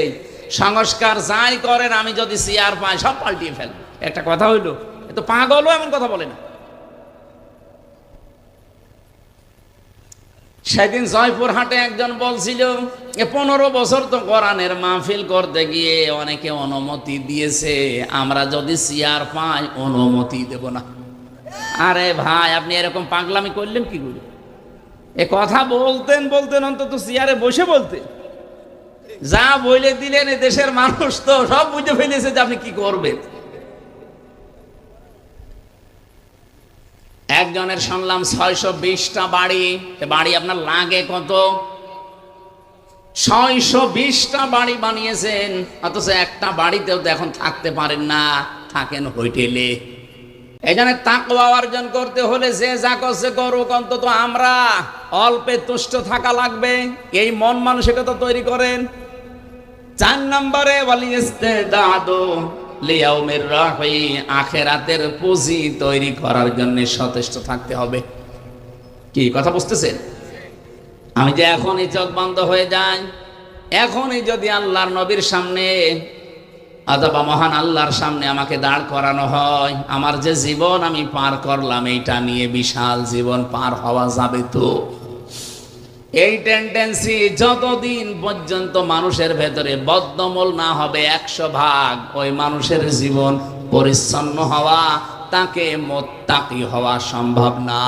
সংস্কার যাই করেন আমি যদি চেয়ার পাই সব পাল্টিয়ে ফেলবো। একটা কথা হইলো, এ তো পাগলও এমন কথা বলে না। সেদিন জয়পুরহাটে একজন বলছিল, ১৫ বছর তো কোরআনের মাহফিল করতে গিয়ে অনেকে অনুমতি দিয়েছে, আমরা যদি চেয়ার পাই অনুমতি দেব না। আরে ভাই, আপনি এরকম পাগলামি করলেন কি করে? এ কথা বলতেন অন্তত চেয়ারে বসে বলতেন। যা বলে দিলেন, এ দেশের মানুষ তো সব বুঝে ফেলেছে যে আপনি কি করবেন। একজনের শুনলাম ৬২০টা বাড়ি। বাড়ি আপনার লাগে কত? ৬২০টা বাড়ি বানিয়েছেন, অথচ একটা বাড়িতেও তো এখন থাকতে পারেন না, থাকেন হোটেলে। এই জন্য তাকওয়া অর্জন করতে হলে যে যা করছে করুক, অন্তত আমরা অল্পে তুষ্ট থাকা লাগবে। এই মন মানসিকতা তৈরি করেন। ৪ নম্বরে ওয়ালিস্তিদাদু লিয়াউমির রাহি, আখিরাতের পুঁজি তৈরি করার জন্য সচেষ্ট থাকতে হবে। কি কথা বুঝতেছেন? আমি যে এখনই চোখ বন্ধ হয়ে যাই, এখনই যদি আল্লাহর নবীর সামনে অথবা মহান আল্লাহর সামনে আমাকে দাঁড় করানো হয়, আমার যে জীবন আমি পার করলাম, এইটা নিয়ে বিশাল জীবন পার হওয়া যাবে তো? এই টেন্ডেন্সি যতদিন পর্যন্ত মানুষের ভেতরে বদ্ধমূল না হবে ১০০%, ওই মানুষের জীবন পরিচ্ছন্ন হওয়া, তাকে মুত্তাকি হওয়া সম্ভব না।